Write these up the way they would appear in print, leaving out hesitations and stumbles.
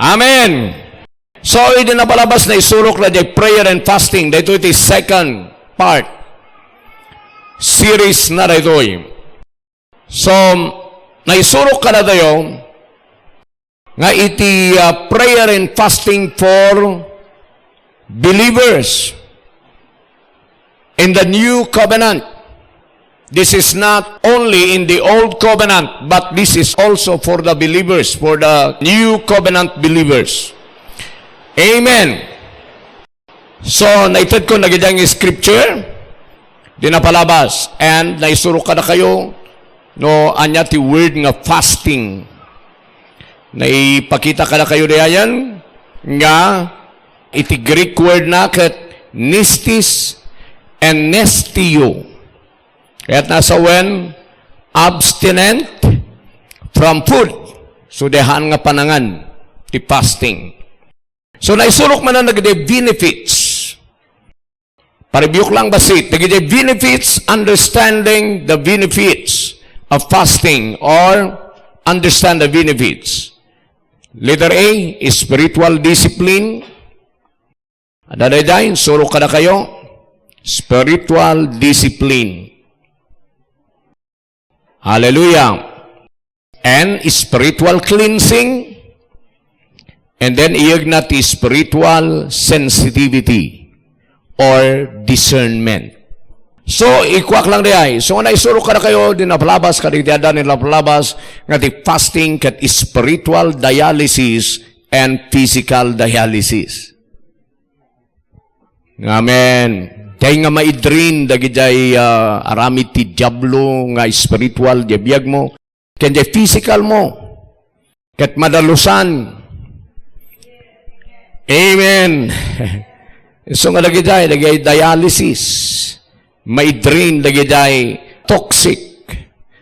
Amen. So, hindi na palabas na isurok na di prayer and fasting. Dito iti second part. Series na dito. So, naisurok ka na tayo nga iti prayer and fasting for believers in the new covenant. This is not only in the old covenant, but this is also for the believers, for the new covenant believers. Amen. So, naitad ko nagidang scripture, di na palabas, and naisurok ka na kayo, no, anya ti word nga fasting. Naipakita ka na kayo diyan, nga, iti Greek word na kat nistis and nestio. Kaya't nasa when, abstinent from food. So, dehan nga panangan, ti fasting. So, naisurok man na nagde benefits. Paribiyok lang basit. Nagde benefits, understanding the benefits of fasting or understand the benefits. Letter A, spiritual discipline. Adadayin, surok ka na kayo. Spiritual discipline. Hallelujah. And spiritual cleansing. And then iyag natin spiritual sensitivity or discernment. So, ikwak lang diay. So, naisurok ka na kayo, din na palabas, kadidada nila palabas, nga di fasting kat spiritual dialysis and physical dialysis. Amen. Kaya nga maidrin, dagi jay aramid ti diablo, nga spiritual, diabiyag mo. Kaya jay physical mo. Kat madalusan. Amen. So nga lagi jay dialysis. Maidrin, lagi jay toxic.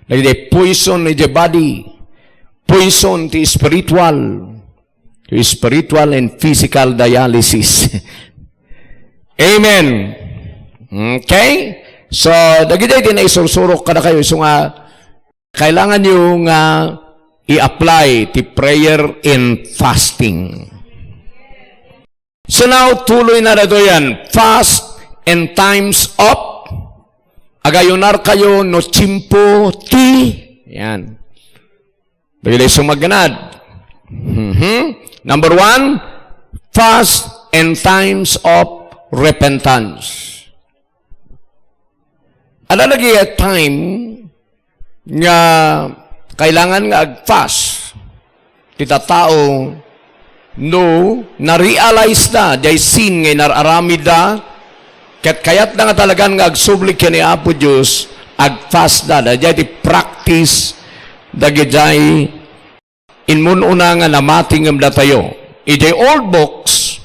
Lagi jay poison ni jay body. Poison ti spiritual. Spiritual and physical dialysis. Amen. Okay? So, dagiti din na isursurok ka na kayo. So nga, kailangan nyo nga i-apply ti prayer and fasting. So now, tuloy na na yan. Fast and times up. Agayunar kayo no chimpo ti. Yan. Dagiti sumaganad. Number 1, fast and times of repentance. Ano lagi at time nga kailangan nga ag-fast. Kita tao no na-realize na jay sin nga nararamid na kayat na nga talagang nga agsublik ka ni Apo Diyos ag-fast na jay di practice dagi jay inmununa nga namating nga tayo. Ijay old books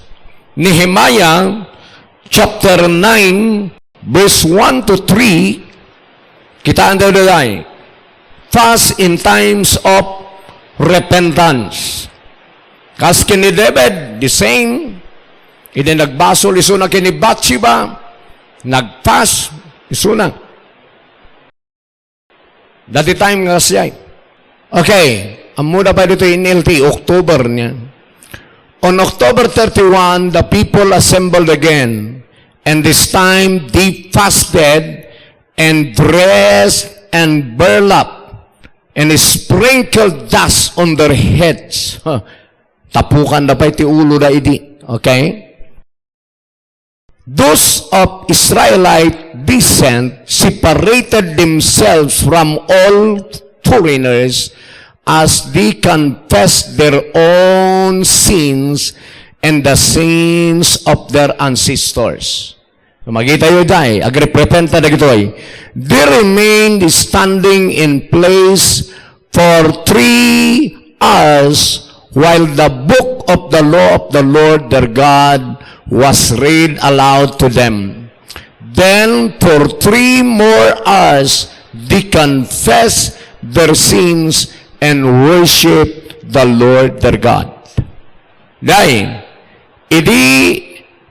Nehemiah chapter 9 verse 1 to 3, kita ang daday, fast in times of repentance. Kas kini David, the same, hindi nagbasol, isuna kini Bathsheba, nagfast, isuna. Dati time nga siya. Okay, ang muna pa dito in LT, October niya. On October 31, the people assembled again. And this time they fasted and dressed and burlap and sprinkled dust on their heads. Tapukan na pa iti ulo na idi. Okay? Those of Israelite descent separated themselves from all foreigners as they confessed their own sins and the sins of their ancestors. Magita yun dahil, agrepretenta na gito'y, they remained standing in place for 3 hours while the book of the law of the Lord their God was read aloud to them. Then for 3 more hours they confessed their sins and worshiped the Lord their God. Dahil, idi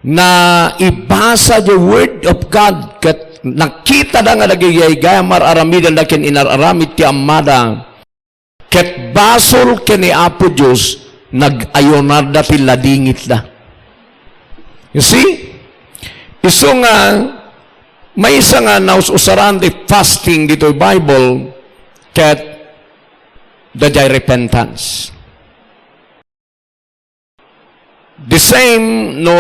na ibasa the word of God kat nakita na nga nagigay gaya mararamidan na kin inaramid ti amada ket basol ken ni Apo Diyos nag-ayonarda ti ladingit da. You see? Iso nga, may isa nga naususaran di fasting dito Bible ket dajay repentance. The same, no,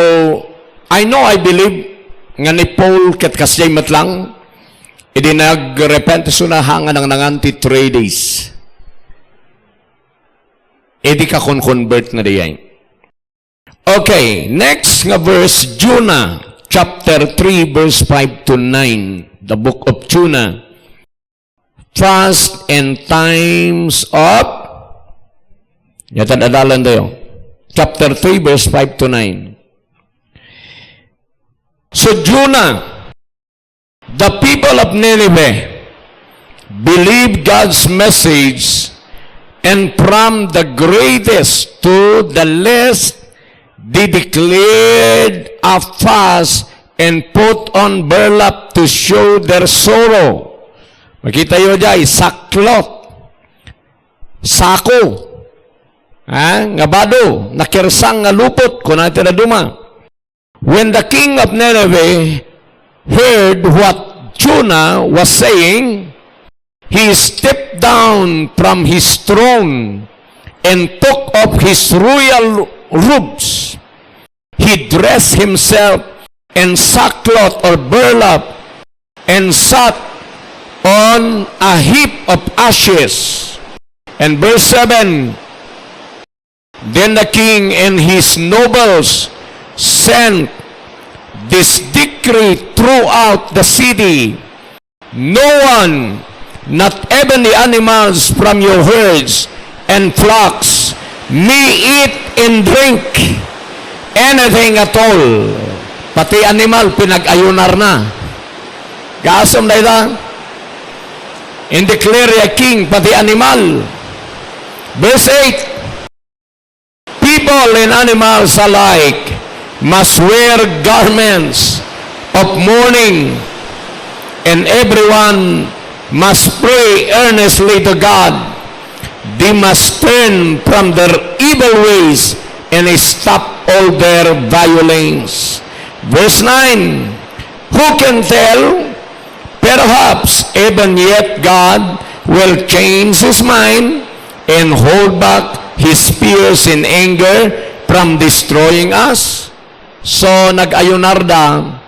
I believe, nga ni Paul ket kasjay matlang, idi nag-repent so na hanga ng nanganti 3 days. Idi ka convert na diyan. Okay, next nga verse, Jonah, chapter 3, verse 5 to 9. The book of Jonah. Fast and times of, yata adalan tayo. Chapter 3, verse 5 to 9. So Jonah, the people of Nineveh, believed God's message, and from the greatest to the least, they declared a fast and put on burlap to show their sorrow. Makita nyo dyan, saklot, sako, nga bado, nakirsang nga lupot, kung natin na duma. When the king of Nineveh heard what Jonah was saying, he stepped down from his throne and took off his royal robes. He dressed himself in sackcloth or burlap and sat on a heap of ashes. And verse 7, then the king and his nobles sent this decree throughout the city: no one, not even the animals from your herds and flocks, may eat and drink anything at all. Pati animal, pinag-ayunar na. Kaasam na ita. And declare a king, pati animal. Verse 8, people and animals alike must wear garments of mourning, and everyone must pray earnestly to God. They must turn from their evil ways and stop all their violence. Verse 9, who can tell? Perhaps even yet God will change his mind and hold back his fears in anger from destroying us. So, nag-ayunarda,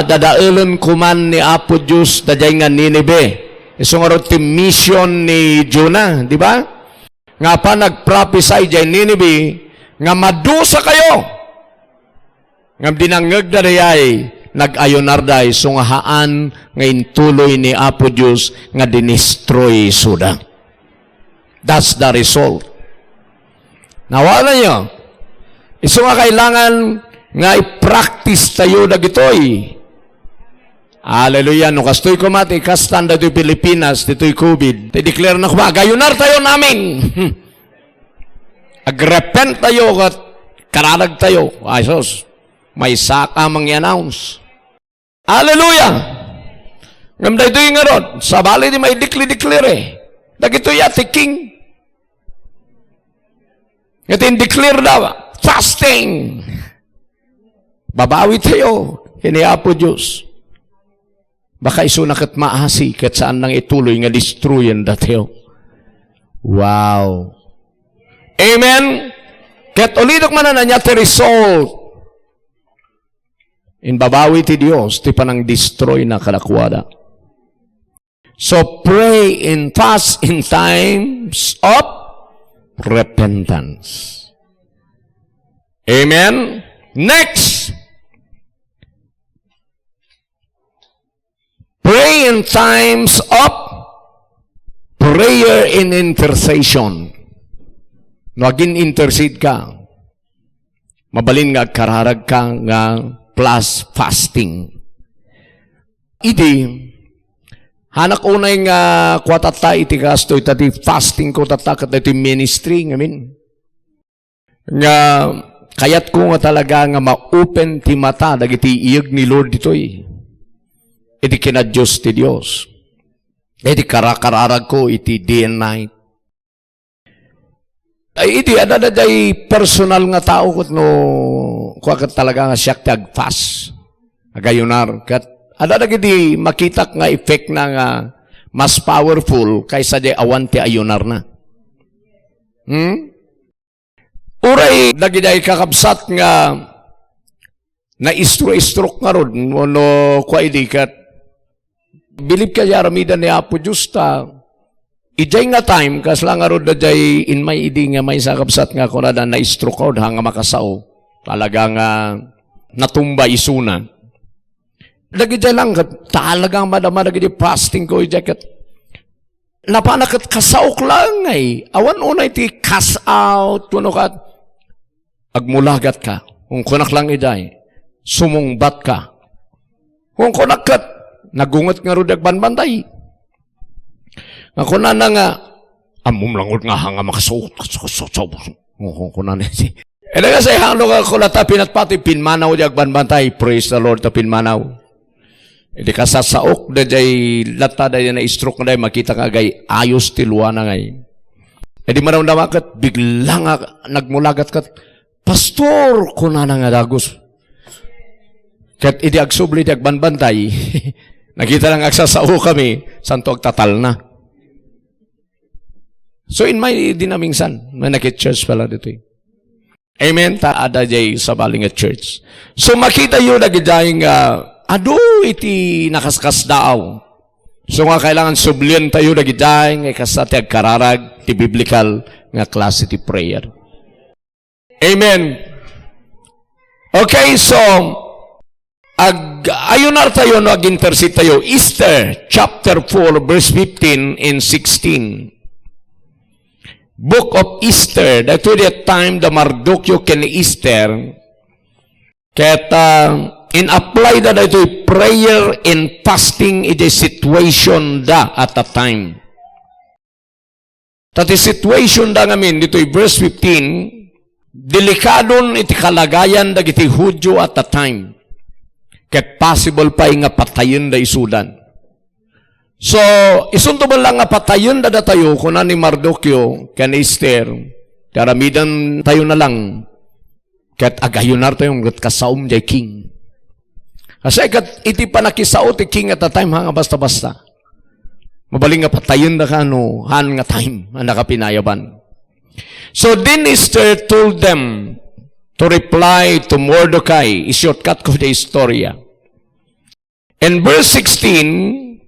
dadailan kuman ni Apo Diyos daday nga Nineveh. Isong ti mission ni Jonah, di ba? Nga pa nag-prophesy dyan Nineveh, nga madusa kayo. Nga dinangag da dayay, nag-ayunarday, sungahaan nga intuloy ni Apo Diyos nga dinestroy suda. That's the result. Nawala nyo, iso nga kailangan nga i-practice tayo na gitoy. Hallelujah. No, kastoy ko mati, kastan da ito'y Pilipinas, dito'y COVID. I-declare na kuma, gayunar tayo namin. Agrepent tayo, kararag tayo. Ayos, may saka mang-announce. Hallelujah. Ngamda ito'y nga ron, sa bali di may declare eh. Dagito'y ati king. Ngayon declare daw, fasting. Babawi tayo, hiniapo Diyos. Baka iso na kat maasi, kat saan nang ituloy nga destroyin datiyo. Wow. Amen? Kat ulidok man na niya ti result. In babawi ti Diyos, ti panang destroy na kalakwada. So pray and fast in times of repentance. Amen? Next. Pray in times of prayer and intercession. Naging intercede ka. Mabalin nga kararag ka nga plus fasting. Idi, hanak unay nga kwatata iti kasto itati fasting ko tata kat iti ministry ngamin. Nga kayat ko nga talaga nga ma-open ti mata dagiti iyag ni Lord ditoy. Iti kinadiyos ti Diyos. Iti karakararag ko iti day and night. Ay, iti, ada na day personal nga tao kat no, kuha kat talaga nga siyak ti agfas. Agayunar. Kat, ada na gidi makitak nga effect na nga mas powerful kaysa day awan ti ayunar na. Uray, nagiday kakabsat nga na istro-istrok nga ron, no, kwa idikat. Bilib ka yaramidan ni Apo Diyos ta, ijay nga time, kasla nga ron na jay in may idi nga may sakabsat nga kung na na-stroke out hanga makasao. Talaga nga natumba isuna. Nagijay lang, talagang madama nagijay fasting ko, ijay kat napanakat kasaok lang ay. Awan unay ti cast out, kuno ka, agmulagat ka. Kung kunak lang ijay, sumungbat ka. Kung kunak kat, nagungot nga ro dagbanbantay. Ako na nga, amum langot nga hanga makasuot. Kung na si. E na nga say halo ka kulata pinatpati, pinmanaw dagbanbantay. Praise the Lord ta pinmanaw. E di kasasaok da jay lata da na stroke na day makita ka gay ayos tilwa na ngay. E di manaw namakat, bigla nga nagmulagat kat, Pastor, kuna na nga dagos. Kat idi agsubli dagbanbantay. Nakita lang agsasao kami, santo agtatal na. So in my dinamingsan, may nakit-church pala dito. Amen? Taada jay sa baling at church. So makita yun nagidayang, ado iti nakaskas daaw. So nga kailangan sublian tayo nagidayang, kasati agkararag, ti biblical nga klase ti prayer. Amen? Okay, so, ayunar tayo no ag-intercede tayo. Esther chapter 4 verse 15 and 16. Book of Esther. That to that time the Mardukyo ken Esther ket in apply da ito prayer and fasting in the situation da at a time. Tati situation da ngamin dito verse 15 delikadon iti kalagayan da iti Hudyo at a time. Ket possible pa nga patayon da isudan. So, isunto ba lang nga patayon da tayo kung ni Mardukyo, ken Esther, karamidan tayo na lang, ket agayunar tayo ng kasaom jay king. Kasi kat iti pa nakisao ti king at a time hanga basta-basta. Mabaling nga patayon da ka no, han nga time, ang nakapinayaban. So, then Esther told them, to reply to Mordecai, ishortcut ko the istorya. In verse 16,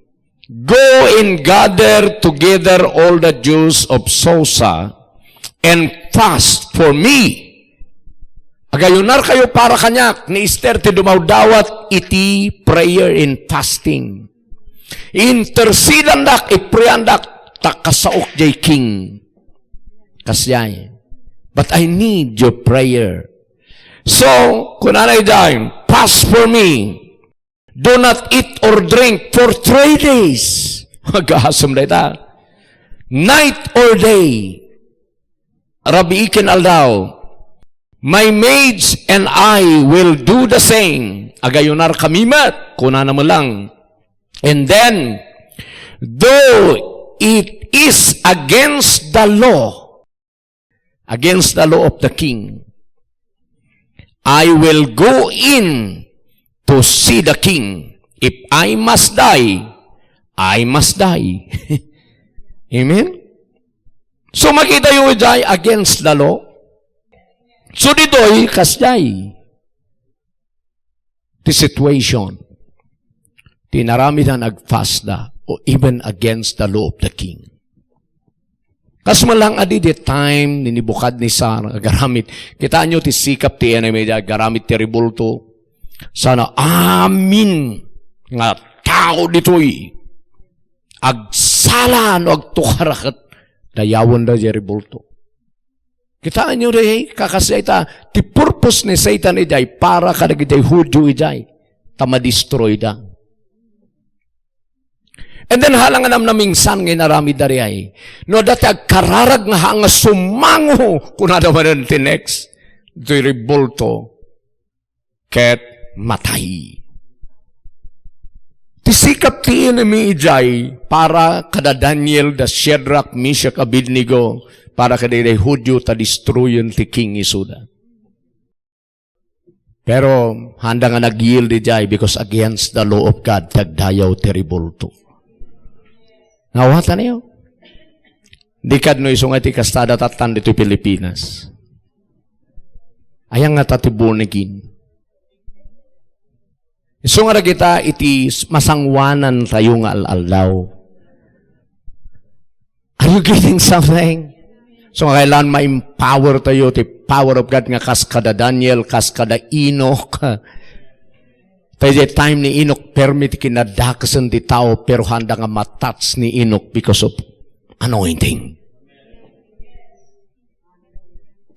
go and gather together all the Jews of Susa and fast for me. Agayunar kayo para kanyak ni Esther ti dumawdawat iti prayer and fasting. Intercedan dak, ipriandak, takasaok jay king. Kasyay. But I need your prayer. So, kunanay dahil, fast for me. Do not eat or drink for 3 days. Magkahasam na ita. Night or day. Rabi ikin aldaw. My maids and I will do the same. Agayunar kamimat. Kunana mo lang. And then, though it is against the law of the king, I will go in to see the king. If I must die, I must die. Amen? So makita yung die against the law. So dito'y kasday. The situation. Tinarami na nag-fast na o even against the law of the king. Kasmalang adi di time ninibukad ni Sara garamit. Kita nyo ti sikap ti enemy garamit ti ribulto. Sana amin nga tao ditoy agsala no agtukarakat dayawon da jeri ribulto. Kita nyo rin kakasayta ti purpose ni Satan iday para kadagitay Hudyo iday tamadistroy da. And then halangan namingsan ngay narami dari ay. No dati agkararag nga hanga sumango kunada man ti next. Ito'y ribulto. Ket matay. Tisikap ti enemy ijay para kada Daniel, da Shadrach, Meshach, Abednego para kaday Hudyo ta destroyon ti King Isuda. Pero handa nga nag-yield di jay because against the law of God, tagdayaw terrible to. Nawatan niyo? Di kad no isong iti kastada tatan dito Pilipinas. Ayang nga tatibunigin. Isong nga kita iti masangwanan tayo nga al-alaw. Are you getting something? So kailan ma-empower tayo, the power of God nga kaskada Daniel, kaskada Enoch. Tayo time ni Enoch, permit kinadakasan ti tao, pero handa nga matats ni Enoch because of anointing.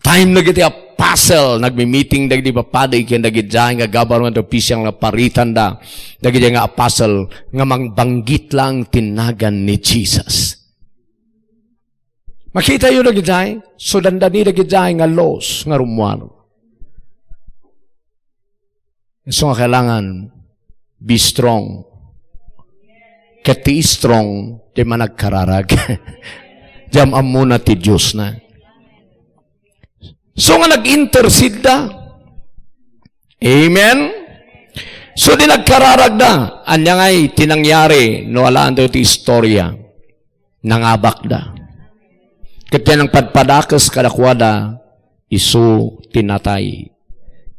Time na giti apostle, nagmi-meeting dagdi papaday, kaya nagidyahin nga government official nga paritan da, nagidyahin nga apostle, nga mangbanggit lang tinagan ni Jesus. Makita yun nagidyahin, so dandani nagidyahin nga laws, nga rumwar. So nga kailangan, be strong. Kati strong, di man nagkararag. Diyam amuna ti Diyos na. So nga nag-intercede da. Amen? So di nagkararag da. Anya nga'y tinangyari, no alaan daw ti istorya. Nangabak da. Kaya ng padpadakas kadakwada, isu tinatay,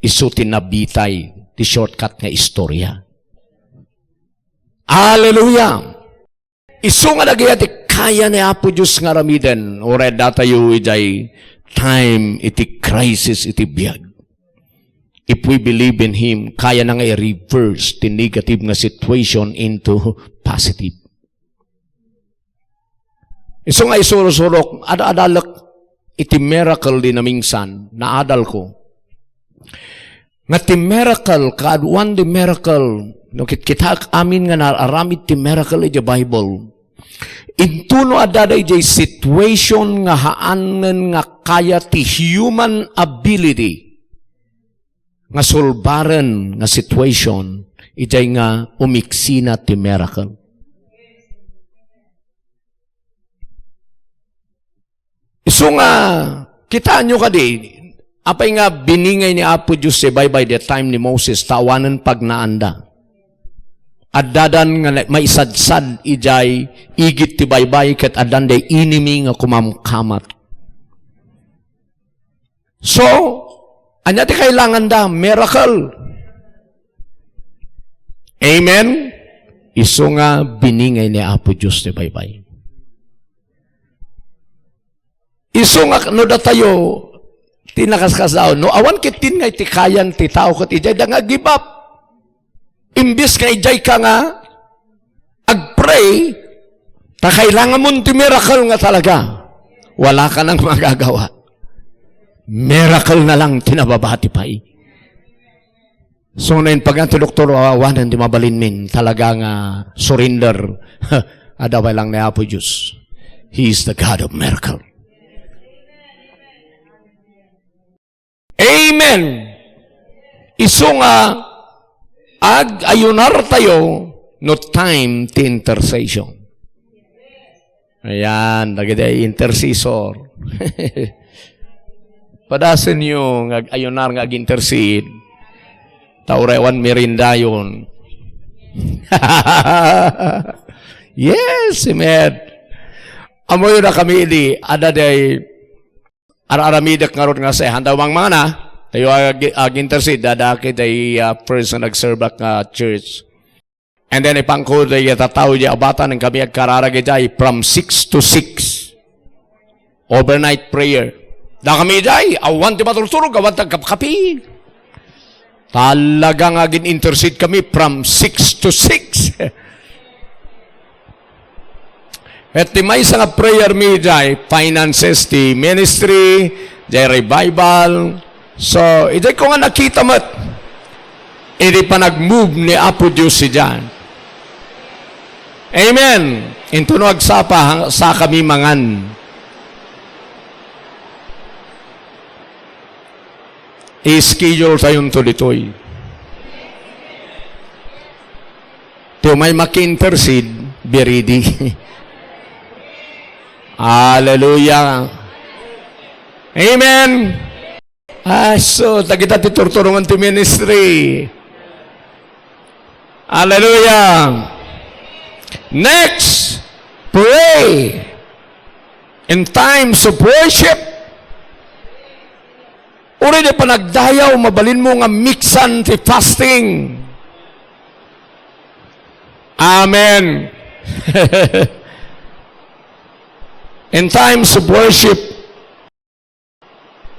isu tinabitay, ti shortcut nga istorya. Hallelujah! Isu nga nagayat, kaya ni Apo Diyos nga ramiden, o red datayo ijay, time iti crisis iti biyag. If we believe in Him, kaya na nga i-reverse the negative nga situation into positive. Iso nga isurok-surok, ada-adalak iti miracle din na minsan, na adal ko. Nga ti miracle, kaaduan di miracle, no, kita amin nga nararamid ti miracle iti Bible. Intuno adada iti situation nga haanen nga kaya ti human ability nga solbaren nga situation, iti nga umiksina ti miracle. So nga, kitaan nyo ka di, apay nga biningay ni Apo Diyos si by the time ni Moses, tawanan pag naanda. At dadan nga maisadsad ijay, igit ti baybay kat adan day inimi nga kumamkamat. So, anya ti kailangan da, miracle. Amen? Iso nga biningay ni Apo Diyos ni baybay. Iso nga, no da tayo, tinakaskasaw, no awan kitin nga itikayan ti tao kat ijay, da nga give up. Imbis nga ijay ka nga, ag-pray, ta kailangan mo ti miracle nga talaga. Wala ka nang magagawa. Miracle na lang tinababati pa eh. So na yun, pag ang doktor, awawanan di mabalin min, talaga nga surrender. Adaway lang na Apo Diyos. He is the God of miracle. Amen. Iso nga, ayunar tayo, no time to intercession. Ayan, nagday intercessor. Padasan nyo, ayunar nga ag-intercede. Taurewan merinda yun. Yes, amen. Amoy na kami di, adaday, araramidak nga ron nga sa handawang mga na, tayo ag-intercede, dadaki day person nag-serve church. And then ipangko day tataw di abatan ng kami agkararagay day from 6 to 6. Overnight prayer. Da kami day, awan ti matulturog, awan tagkapkapi. Talagang agin-intercede kami from 6 to 6. At ti may nga prayer mi day, finances, ti ministry, day revival. So, ito ko nga nakita mat, hindi pa nag-move ni Apo Diyos si Jan. Amen. Into no agsapa sa kami mangan. I-schedule tayong tulitoy. Tiyo may maki-intercede, be ready. Hallelujah. Amen. So, kita titurturungan ti ministry. Hallelujah. Next, pray in times of worship. Uri na panagdayaw, mabalin mo nga mixan ti fasting. Amen. In times of worship,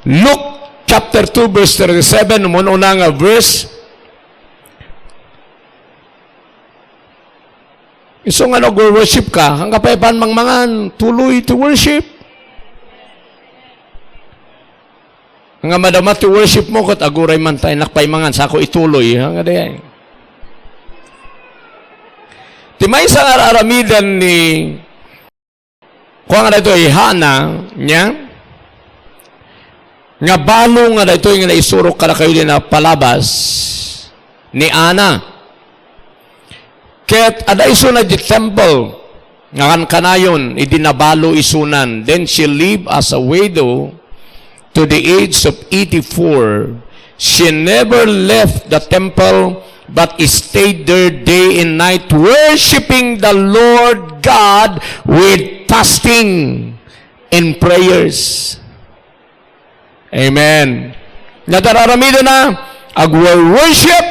Luke chapter 2 verse 37, muna nga verse. Iso nga nag-worship ka, ang kapaypan mangmangan, tuloy to worship. Ang madamat to worship mo, kat aguray man tayo, nakpaymangan, sa ako ituloy. Hanga day. Timay sa aramidan ni kung nga dito ihana niya, nga balo nga dito yung naisurok ka na kayo din na palabas ni Ana. Ket ada iso na di temple, nga kan kanayon, idinabalo isunan. Then she lived as a widow to the age of 84. She never left the temple, but stayed there day and night, worshiping the Lord God with fasting and prayers. Amen. Nadararamido na, agwa-worship,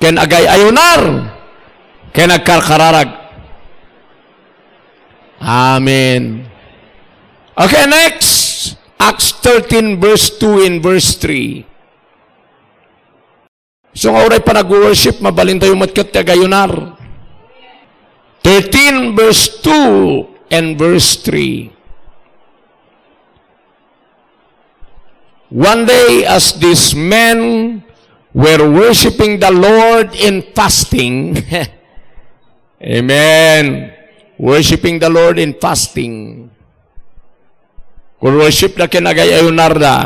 ken agay-ayunar, ken agkarkararag. Amen. Okay, next. Acts 13 verse 2 and verse 3. So nga oray pa nag-worship, mabalin tayo matkat agayunar. 13 verse 2 and verse 3. One day as these men were worshiping the Lord in fasting, amen, worshiping the Lord in fasting, kung worship na kinagayayunar na,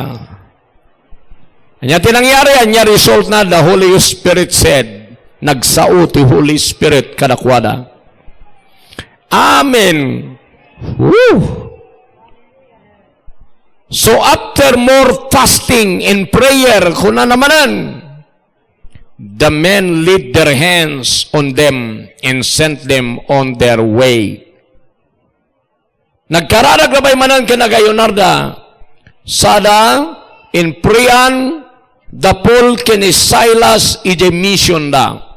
anya tinangyari, anya result na, the Holy Spirit said, nagsao ti Holy Spirit kadakwada. Amen. Woo! So after more fasting and prayer, kuna namanan, the men laid their hands on them and sent them on their way. Nagkararag na ba'y manan kinagayunarda, sada in prayan, the Paul kini Silas ije mission da.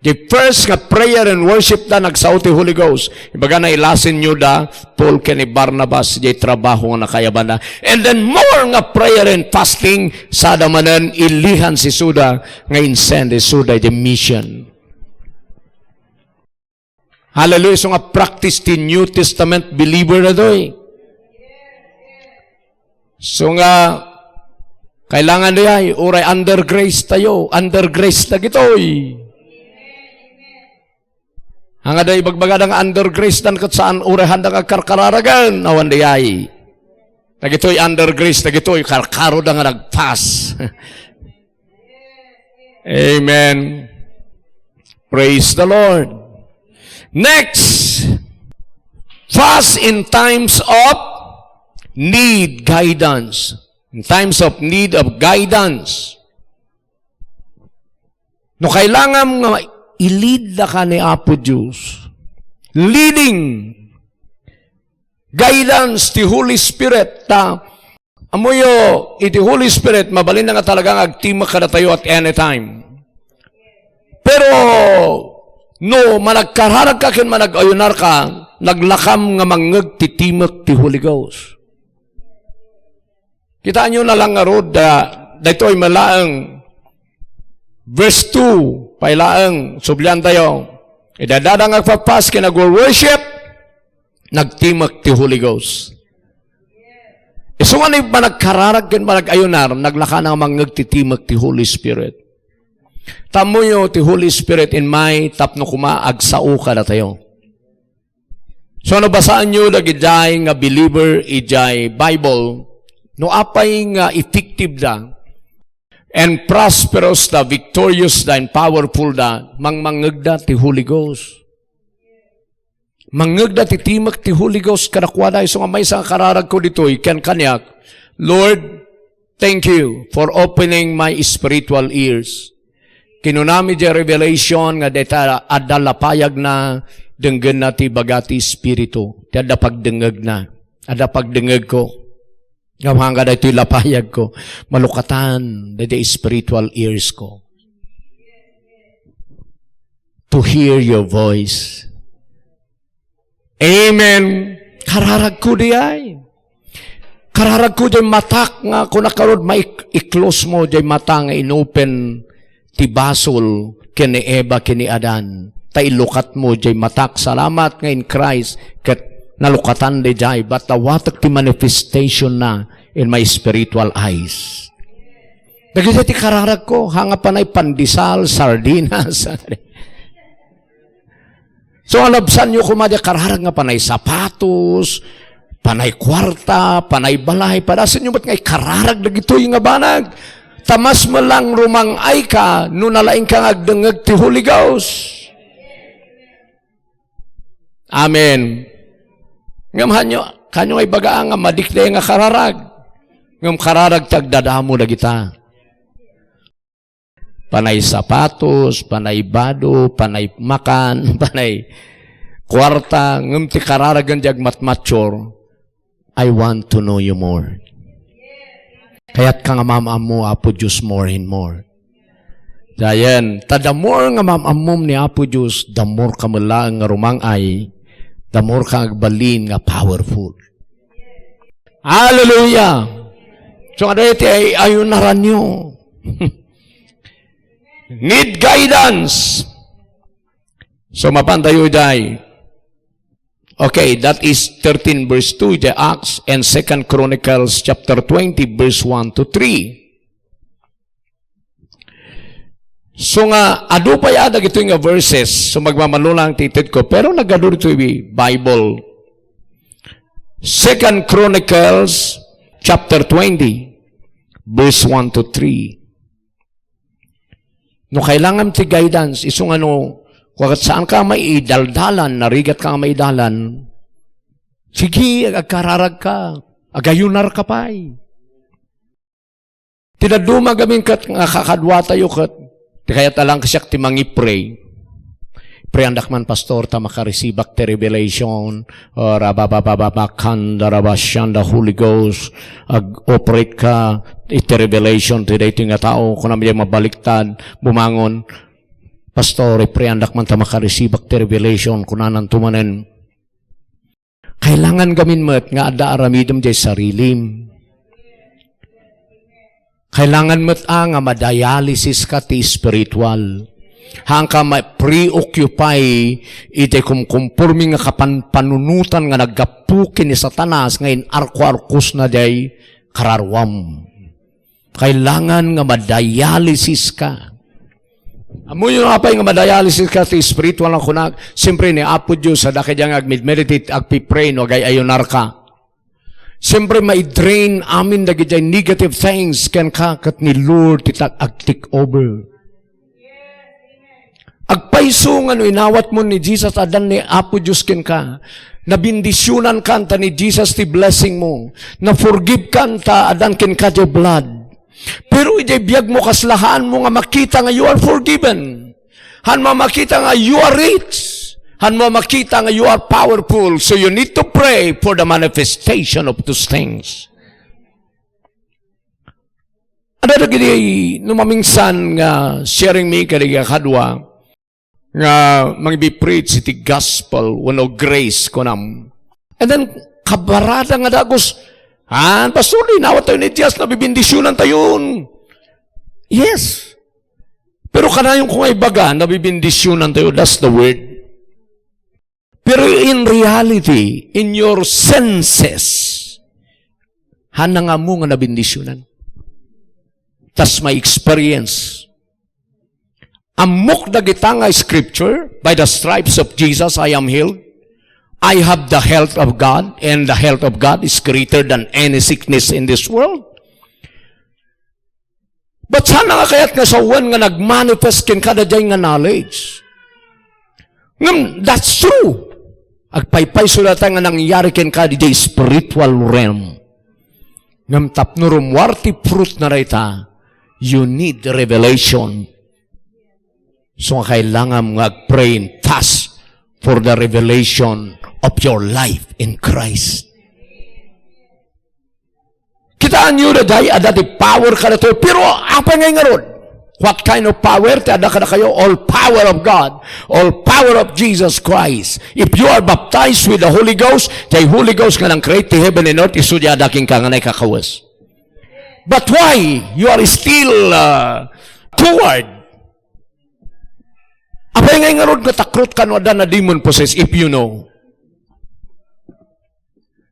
The first nga prayer and worship da nagsauti Holy Ghost. Ibaga na ilasin nyo da, Paul kini Barnabas ije trabaho nga nakayaban na. And then more nga prayer and fasting, sada manan ilihan si Suda nga insend Suda ije mission. Hallelujah. So nga practice the New Testament believer na doy. So nga kailangan niya, uray under grace tayo. Under grace na gitoy. Hanga day bagbaga ng under grace dan kat saan uray handang agkarkararagan. Awan dayay. Nagitoy under grace, nagitoy karkaro da nga nagpas. Amen. Praise the Lord. Next. Fast in times of need guidance. In times of need of guidance. No kailangan nga i-lead na ka ni Apo Diyos. Leading. Guidance, the Holy Spirit. Amoyo, iti Holy Spirit, mabalin na nga talagang agtima ka na tayo at any time. Pero, no, managkarharag ka kin manag-ayunar ka, naglakam nga mangag titimak ti Holy Ghost. Kita nyo na lang nga rod, dito ay malaang verse 2, pailaang sublian tayo. Idadadang agpapas ka nag-worship, nagtimak ti Holy Ghost. So nga na managkararag kin manag-ayunar, naglaka na mangagtitimak ti Holy Spirit. Tamo nyo ti Holy Spirit in my tapno kuma agsao ka na tayo. So ano basaan nyo dagijay nga believer ijay Bible, no apay nga effective da, and prosperous da, victorious da, and powerful da, mangmangag da ti Holy Ghost. Mangeg da titimak ti Holy Ghost kadakwada iso nga may sa kararag ko ditoy ken kanyak. Lord, thank you for opening my spiritual ears. Kinunami di revelation nga deta adalapayag na denggen na ti bagati spiritu. Ti ada pagdengeg na. Ada pagdengeg ko. Nga da ito'y lapayag ko. Malukatan da spiritual ears ko. To hear your voice. Amen. Kararag ko di ay. Kararag ko di matak nga kung nakarod i-close mo di mata nga inopen ti basol kini Eva kini Adan. Ta ilukat mo di matak. Salamat nga in Christ kat nalukatan di jay. But nawatak ti manifestation na in my spiritual eyes. Dagiti ti kararag ko. Hanga panay pandisal, sardinas. So, alabsan nyo kumadya kararag nga panay sapatos, panay kwarta, panay balay. Padasan nyo ba't ngay kararag na gito yung nga banag? Tamas mo lang rumangay ka, no nalaing ka ngagdangag ti Holy Ghost. Amen. Ngamahan nyo, kanyo ngay bagaan nga madikday nga kararag. Ngam kararag tagdadamo na kita. Panay sapatos, panay bado, panay makan, panay kwarta, ngumti kararagan diag matmature. I want to know you more. Kaya't ka nga mamam mo, Apo Diyos, more and more. Dayan, the more nga mamam ni Apo Diyos, the more ka mula nga rumangay, the more ka agbalin nga powerful. Hallelujah! So, ano iti ay ayun naran nyo. Need guidance. So, mapantayo day. Okay, that is 13 verse 2, the Acts, and 2 Chronicles chapter 20, verse 1 to 3. So nga, ado pa yada ito nga verses, so magmamalulang titid ko, pero nagado ito yung Bible. 2 Chronicles chapter 20, verse 1 to 3. No kailangan ti guidance, isong ano, kung saan ka may idaldalan, narigat ka may idalan, sige, agkararag ka, agayunar ka pa'y. Tinaduma gamin kat, nga kakadwa tayo kat, kaya talang kasyak ti mangi-pray. Pray andak man pastor, ta makaresibak ti revelation, or ababababakanda, rabasyan, the Holy Ghost, ag-operate ka, iti revelation, ti dito nga tao, kung namin mabaliktad, bumangon, pastor, pray andak man ta makaresibak ti revelation, kung nanan tumanen. Kailangan gamin mat, nga ada aramidom jay sarilim. Kailangan mat nga madialysis ka ti spiritual. Hangka ma-preoccupy iti kumkumpurmi nga kapanunutan nga naggapukin ni Satanas ngayon arko-arkos na day kararwam. Kailangan nga madialysis ka. Amo yung apay nga madialysis ka ti spiritual lang kunag. Siyempre ni Apo Diyos sa daki diyang agmid-meditate agpipray no gay ayunar ka. Siyempre ma-drain amin dagi dyan negative things ken ka kat ni Lord titak ag-take over. Agpaiso nga no inawat mo ni Jesus adan ni Apo Diyos ken ka. Nabindisyonan kanta ni Jesus ti blessing mo. Na-forgive kanta adan ken ka di blood. Pero ijay biyag mo kaslahaan mo nga makita nga you are forgiven. Han mo makita nga you are rich. Han mo makita nga you are powerful. So you need to pray for the manifestation of those things. Ano na gini numamingsan nga sharing me kaniga kadwa nga mag-be-preach iti gospel wano grace kunam. And then, kabarada nga dagos, pastor, inawat tayo ni Diyos, nabibindisyonan tayo. Yes. Pero kanayong kung ay baga, nabibindisyonan tayo, that's the word. Pero in reality, in your senses, hanang mo nga nabindisyonan. Tas may experience. Amok dagita nga scripture, by the stripes of Jesus I am healed. I have the health of God, and the health of God is greater than any sickness in this world. But sana nga kaya't nga sa one nga nagmanifest kin kada dyan nga knowledge. Ngam, that's true. Agpaypay sulatan nga nangyari ken ka di spiritual realm. Ngam tapno rumwarti fruit na rita, you need revelation. So kailangan mag-pray and fast for the revelation of your life in Christ. Kitaan nyo na dahil adati power ka na to. Pero apa nga nga ron? What kind of power? Tiada ka na kayo? All power of God. All power of Jesus Christ. If you are baptized with the Holy Ghost, the Holy Ghost nga nang create the heaven and earth, isudya daking ka nga na kakawas. But why? You are still toward. Apa nga nga ron? Katakrot ka no na demon possess if you know.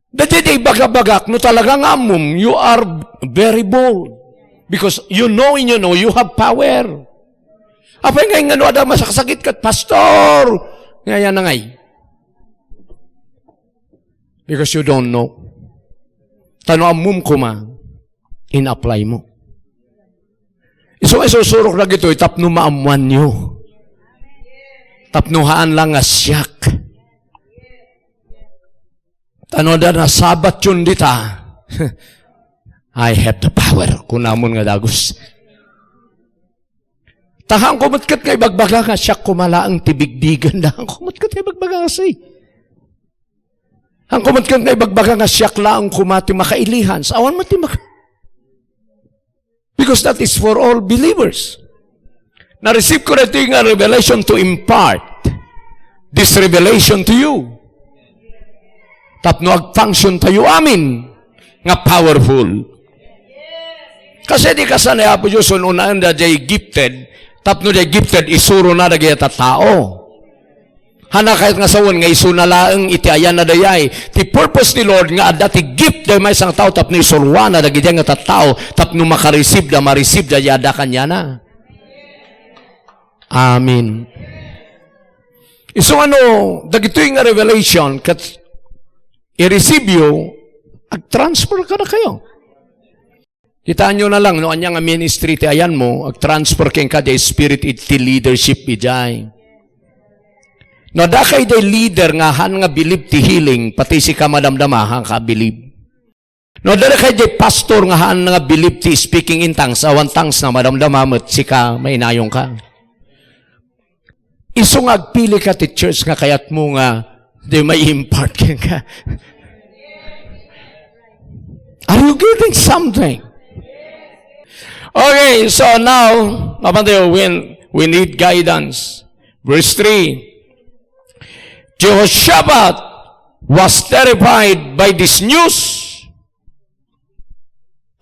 Dati day bagabagak, no talagang amom, you are very bold. Because you know you have power. Apa nga no ada masakasakit kat pastor. Ngayon na ngay. Because you don't know. Tano amom ko ma, in-apply mo. Iso-iso-surok na gito, tapno maamuan nyo. Tapnuhaan lang nga siyak. Tano da na sabat yun dita. I have the power. Kunamon nga dagos. Tahang kumatkat nga ibagbaga nga siya kumalaang tibigdigan. Tahang kumatkat nga ibagbaga nga say. Ang kumatkat nga ibagbaga nga siya laang kumati makailihan. Sa awan mati because that is for all believers. Na-receive ko na ito nga revelation to impart this revelation to you. Tapno ag-function tayo amin nga powerful. Kasi di kasanay apo Diyos unaan da jay gifted, tapno jay gifted isuro na dagay tao. Hana kahit nga sawon nga isu na laeng iti ayan na dayay. Ti purpose ni Lord nga dati gift day may isang tao tapno isurwa na dagay nga tao tapno makareceive da ma-receive da yada kanya na. Amen. Iso dagitoy nga revelation kat i-receive you, ag-transfer ka na kayo. Kitaan nyo na lang, no, anya nga ministry ti ayan mo, ag-transfer ken ka, the spirit iti leadership ijay. No, da kay the leader nga, han nga believe ti healing, pati si ka madamdama, han ka believe. No, da kay the pastor nga, han nga believe ti speaking in tongues, awan tongues na madamdama, mat si ka, may inayong ka. Iso nga agpili ka ti church nga, kayat mo nga, di may impart ka. Are you getting something? Okay, so now, when we need guidance. Verse 3. Jehoshaphat was terrified by this news.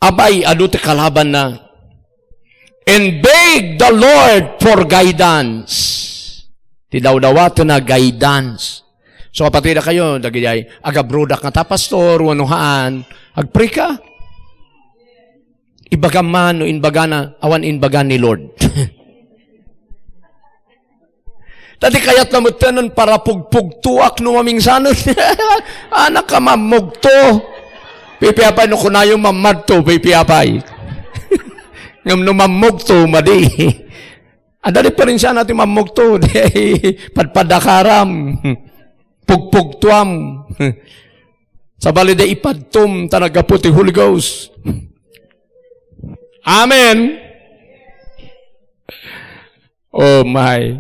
Abay, aduti kalaban na. And begged the Lord for guidance. Tidaw-dawato na guidance. So kapatid na kayo, dagayay, agabrodak nga ta, pastor, wanuhaan, agpray ka. Ibaga man, no inbaga na, awan inbaga ni Lord. Tadi kayat na mutanon para pugpugtuak no maming sanod. Anak ka mamugto. Pipiapay no kunayo mamadto, pipiapay. Ngam no mamugto, madi. Adali pa rin siya natin mamugto. Padpadakaram. Pugpugtuam. Sa balide ipadtum tanagaputi Holy Ghost. Amen. Oh my.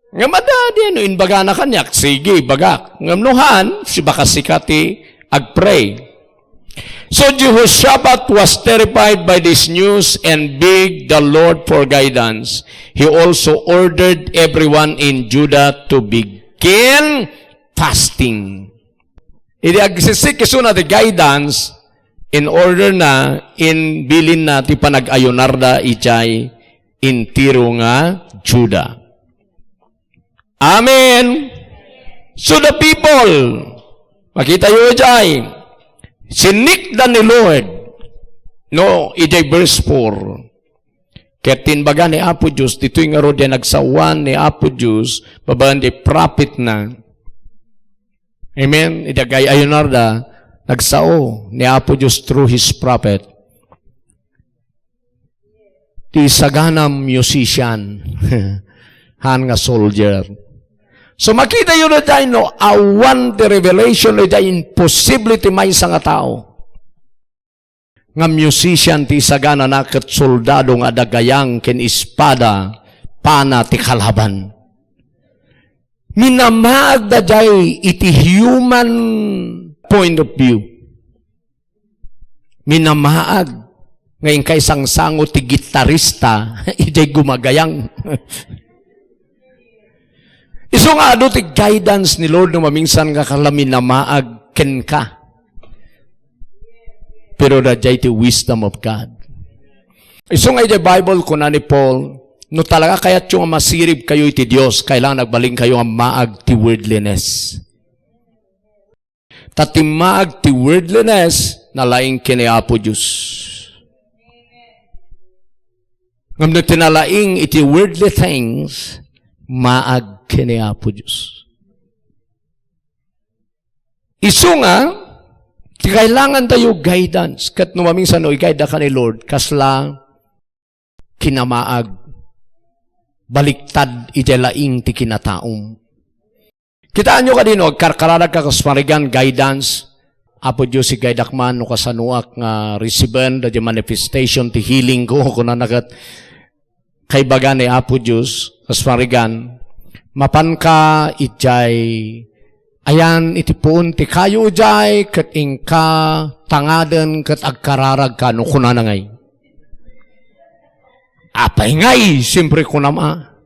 Nga madadi ano inbaga na kanyak. Sige, bagak. Ngamnuhan, si bakasikati agpray. So Jehoshaphat was terrified by this news and begged the Lord for guidance. He also ordered everyone in Judah to begin fasting. Idi agsisik iso na the guidance in order na in bilin na ti panag-ayonarda ijay intiro nga Judah. Amen. So the people, makita yo ijay, sinikdan ni Lord. No, ijay verse 4. Katin baga ni Apo Diyos, dito yung aro din nagsawan ni Apo Diyos, babaan di prophet na. Amen. Idagay ayonarda, nagsao ni Apo Diyos through His prophet. Ti saganam musician, han nga soldier. So makita yun na dahil, no, awan the revelation na dahil impossibility may isang tao. Nga musician ti sagana na kat soldado nga dagayang ken espada, pana ti kalaban. Minamag da dahil iti human point of view. Minamaag ngayon kay sangsango ti gitarista, ijay gumagayang. Iso nga ado ti guidance ni Lord no maminsan ka kalamin na maag ken ka. Pero dajay ti wisdom of God. Iso nga iti Bible ko na ni Paul, no talaga kayat yung masirib kayo iti Diyos, kailangan nagbaling kayo ang maag ti wordliness. Tati maag ti wordliness, nalaing kiniapo Diyos. Ngam na tinalaing iti worldly things, maag kiniapo Diyos. Isu nga, kailangan tayo guidance. Kat numaming sa no, i-guide ka ni Lord, kasla kinamaag, baliktad iti laing ti kinataong. Kitaan nyo ka din, karkararag ka kasmarigan, guidance, Apo Diyos si gaydakman, no kasanuak nga resiben, da di manifestation ti healing ko, kung nanagat kay baga ni Apo Diyos, kasmarigan, mapan ka itjay, ayan itipuon ti kayo ijay, kat ingka tangaden, kat agkararag ka, no kunanangay. Apay ngay, siyempre kunama.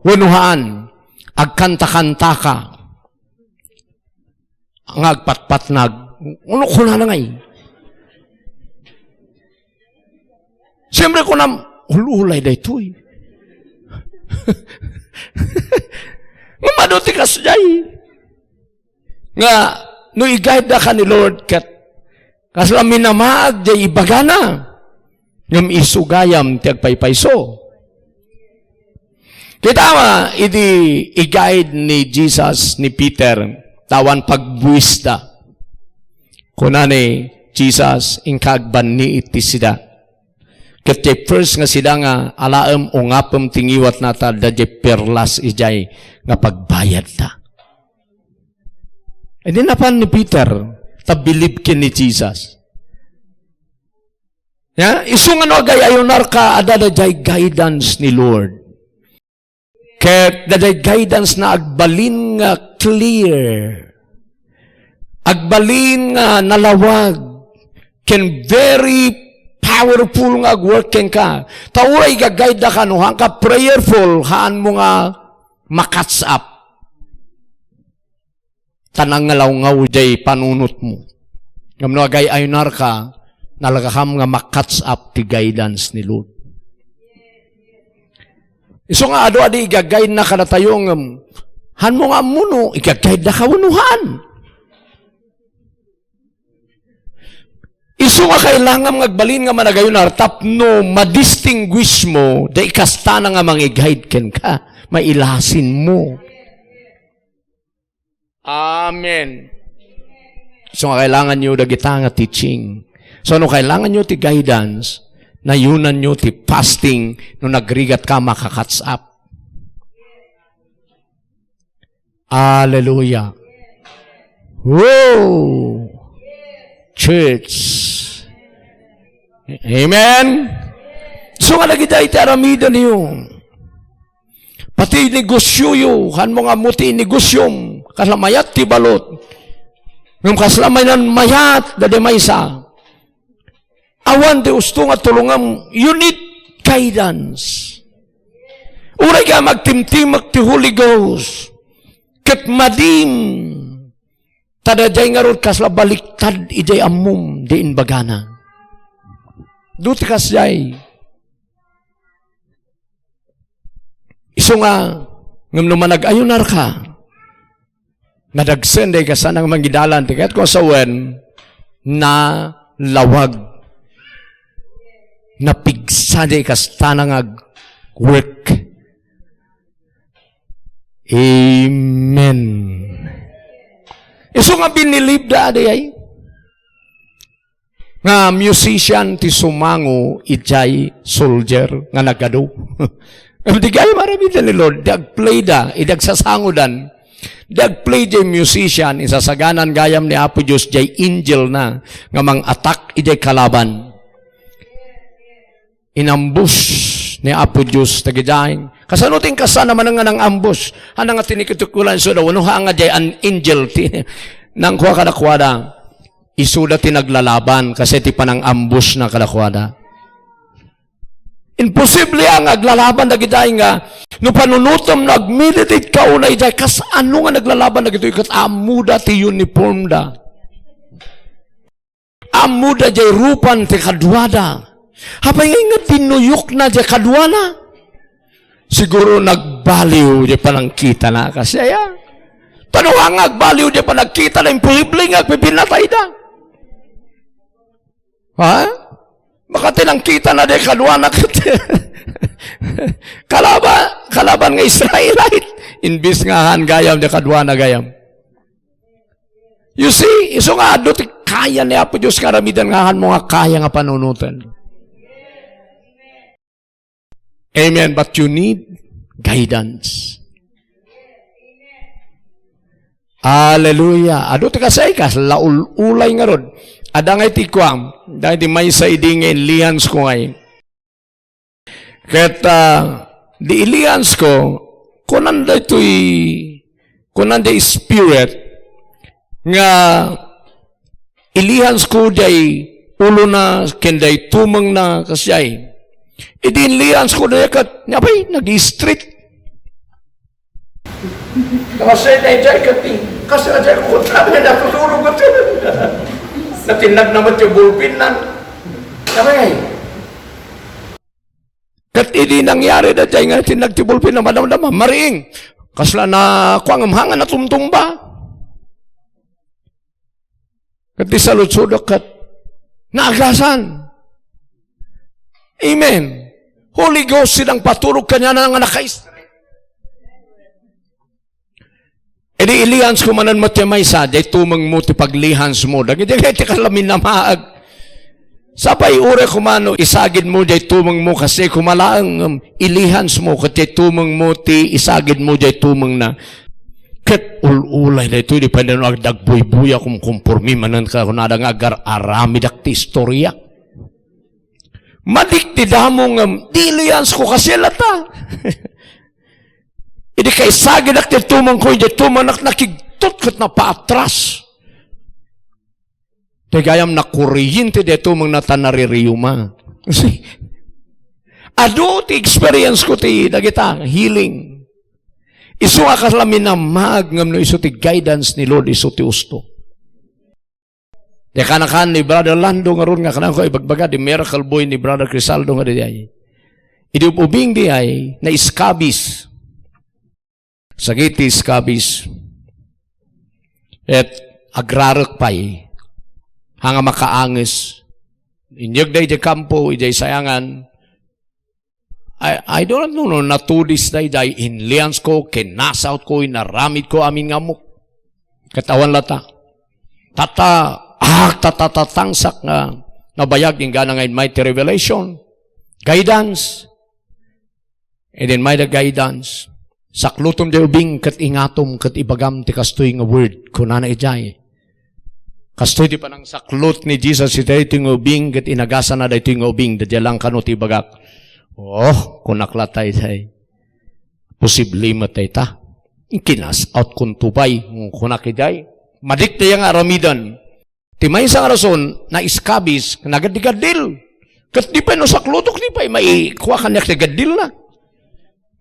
Wanuhaan, agkanta-kanta ka, ang agpatpatnag, ano kunanangay. Siyempre kunam, ululay da ito eh. Maduti ka siyay. Nga, no i-guide na ka ni Lord, kat kasla minamaag, jay ibagana, ngam isugayam, ti agpaypayso. Kita ma, i-guide ni Jesus, ni Peter, tawan pagbuista. Kunani, Jesus, ingkagban ni iti sida. Kat first nga sida nga, alaam o ngapam tingiwat nata, da perlas ijay, nga pagbayad ta. E di napan ni Peter, tabilib kin ni Jesus. Ya, isu nga no agay ayunar ka, ada da jay guidance ni Lord. Ket da jay guidance na agbalin nga clear. Agbalin nga nalawag. Ken very powerful nga working ka. Tauray gagayda ka no, hang ka prayerful, haan mo nga makats up. Tanang ngalaw-ngaw jay panunot mo. Ngam no agay ayunar ka, nalagaham nga makats up ti guidance ni Lord. Iso nga ado-adi igagayad na ka na tayo han mo nga muno, igagayad na ka unuhan. Iso nga kailangan magbalin nga managayon tapno madistinguish mo da ikasta na nga mang-guide ken ka, mailasin mo. Amen. So nga kailangan nyo dagita nga teaching. So no kailangan nyo ti guidance, na yunan nyo ti fasting no nagrigat ka makakats up. Hallelujah. Whoa! Church. Amen? So nga lagi tayo taramida niyo. Pati negosyo yu, han mo nga muti negosyom, kaslamayat ti balot. Ngam kaslamayan mayat, dade maysa. Awan di usto nga tulungam, you need guidance. Uray ka magtimtimak ti Holy Ghost. Kat madim. Tadajay nga ron kasla baliktad ijay amum diin bagana. Duti kasyay. Iso nga, ngam naman nag-ayunar ka, nadagsen day ka sanang mangidalan, tikat ko sa wen, na lawag, napigsa day ka sanang work. Amen. Iso nga binilib da ay nga musician ti sumango ijay soldier nga nagado. Di kayo maramitan ni Lord, dag-play da, idagsasangudan, dag-play jay musician, isasaganan gayam ni Apo Diyos, jay angel na, nga mang attack, ijay kalaban. Inambush ni Apo Diyos, tagidahin. Kasanutin ka sana man nga ng ambush, hanang nga tinikitukulan so daw, ano nga jay an angel, nang kuha kadakwada, isuda tinaglalaban, kasi ti panang ambush na kadakwada. Imposible ang aglalaban na giday nga no panunutom nag-meditate ka unay day kas ano nga naglalaban na gitoy kat amuda ti uniform da amuda jay rupan ti kadwada hapay nga tinuyok na jay kadwala siguro nagbaliw jay panangkita na kasi ya panuhang nagbaliw jay panagkita na imposible nga pipinatay da ha? Baka tinangkita na di kadwa na kalaban nga Israelite. Inbis nga han gayam di kadwa na gayam. You see, iso nga ado ti kaya ni Apo Diyos karamidan nga han mo nga kaya nga panunutan. Amen. But you need guidance. Hallelujah. Ado ti kasay kas laululay nga rod. Adangay ti kwam, dahil di may sa idingin, lians ko ngay. Ket, di ilians ko, kunan da spirit, nga ilihans ko day ulo na, kenday tumang na kasyay. Idi ilians ko day kat, nabay, nag-street. Kasi day kating, kasi day ko tabi na tutulog ko natinag naman yung bulpin na. Kamay. Kat hindi nangyari na dyan nga natinag yung bulpin na madam-dama. Mariing. Kasla na kuangamhangan na tumtumba. Kat di saludsudok kat naagasan. Amen. Holy Ghost silang paturog kanya na nga nakais. Edi ilihans ko manan mo tiyamay sa, day tumang mo ti paglihans mo. Dagi ti kalamin na maag. Sapay ure kumano, isagid mo day tumang mo kasi kumalaang ilihans mo, kati tumang mo ti isagid mo day tumang na. Kat ululay na ito, di pa na nagdagbuy-buya kung kumpormi manan ka, kung nada nga agar-aramidak ti istorya. Madikti damong, di ilihans ko kasi lata. Hindi kay sagid ak tumang ko, hindi tumanak nakigtot kat na paatras. Tegayam na kuriyente de tumang natanaririuma. Ado ti experience ko ti dagita, healing. Isu nga kasalamin na ngam no isu ti guidance ni Lord, isu ti usto. De kanakan ni Brother Lando nga ron nga kanang ko ibagbaga di miracle boy ni Brother Crisaldo nga di ay. Idi ubing di ay na iskabis. Sagiti skabis et agrarek pay hanga makaangis inyag day di kampo ijay sayangan I don't know no natudis day in lians ko kinasaut ko inaramid ko amin ngamuk katawan lata tatatangsak nga nabayag din gana ngayon mighty revelation guidance and then may the guidance saklutom di ubing kat ingatom kat ibagam ti kastoy nga word kunana ijay. Kastoy di panang saklot ni Jesus iti nga ubing kat inagasa na dito nga ubing dadya lang kano ti bagak. Oh, kunaklatay day. Posible matay ta. Kinas out kun tubay kunak ijay. Madikta yang aramidan. Ti may isang rason na iskabis nagadigadil. Kat di pa no saklotok di pa may kuha kanyak ti gadil na.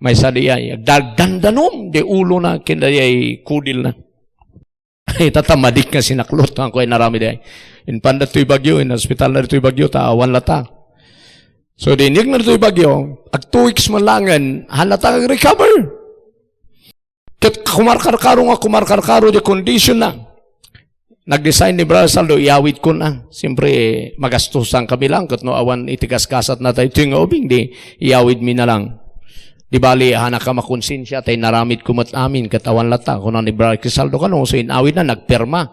May sadiyay, dandanom, de ulo na, kindayay kudil na. Ay, tatamadik nga sinaklot, ang kuhay narami day. In panda to'y bagyo, in hospital na to'y bagyo, awan lata. So, dinig na to'y bagyo, ag 2 weeks malangan, halata kag recover. Kat kumarkar-karo, di condition na. Nag-design ni Brother Saldo, iawit ko na. Siyempre, magastusan kami lang, kat no awan itigas-kasat na tayo, ito yung ubing, di iawid mi na lang. Di bali, hana ka makonsensya, tayo naramit kumat amin, katawan lata, kung ni Brother Crisaldo ka no, so inawid na, nagperma.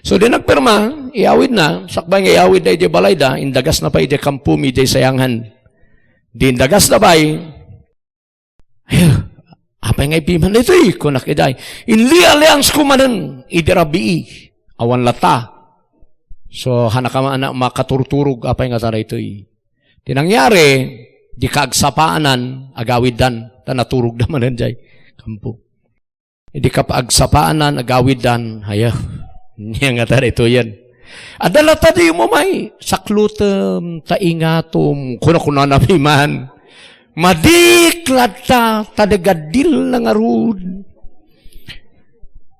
So di nagperma, iawid na, sakbay nga iawid na iti balay da, indagas na pa iti kampumi iti sayangan. Di indagas na bay, Ay, apay nga ipiman ito kung nakiday. Inli-alliance ko manan, idirabii, awan lata. So, hanaka makaturturog, apay nga tara ito Tinangyari, di kaagsapaanan, agawidan, naturog naman nan jay, kampo. Di ka paagsapaanan, agawidan, haya, niya nga tara ito yan. Adala ta di mo may, saklutem, taingatom, kuna nabiman, madiklat ta, tadagadil na nga rud.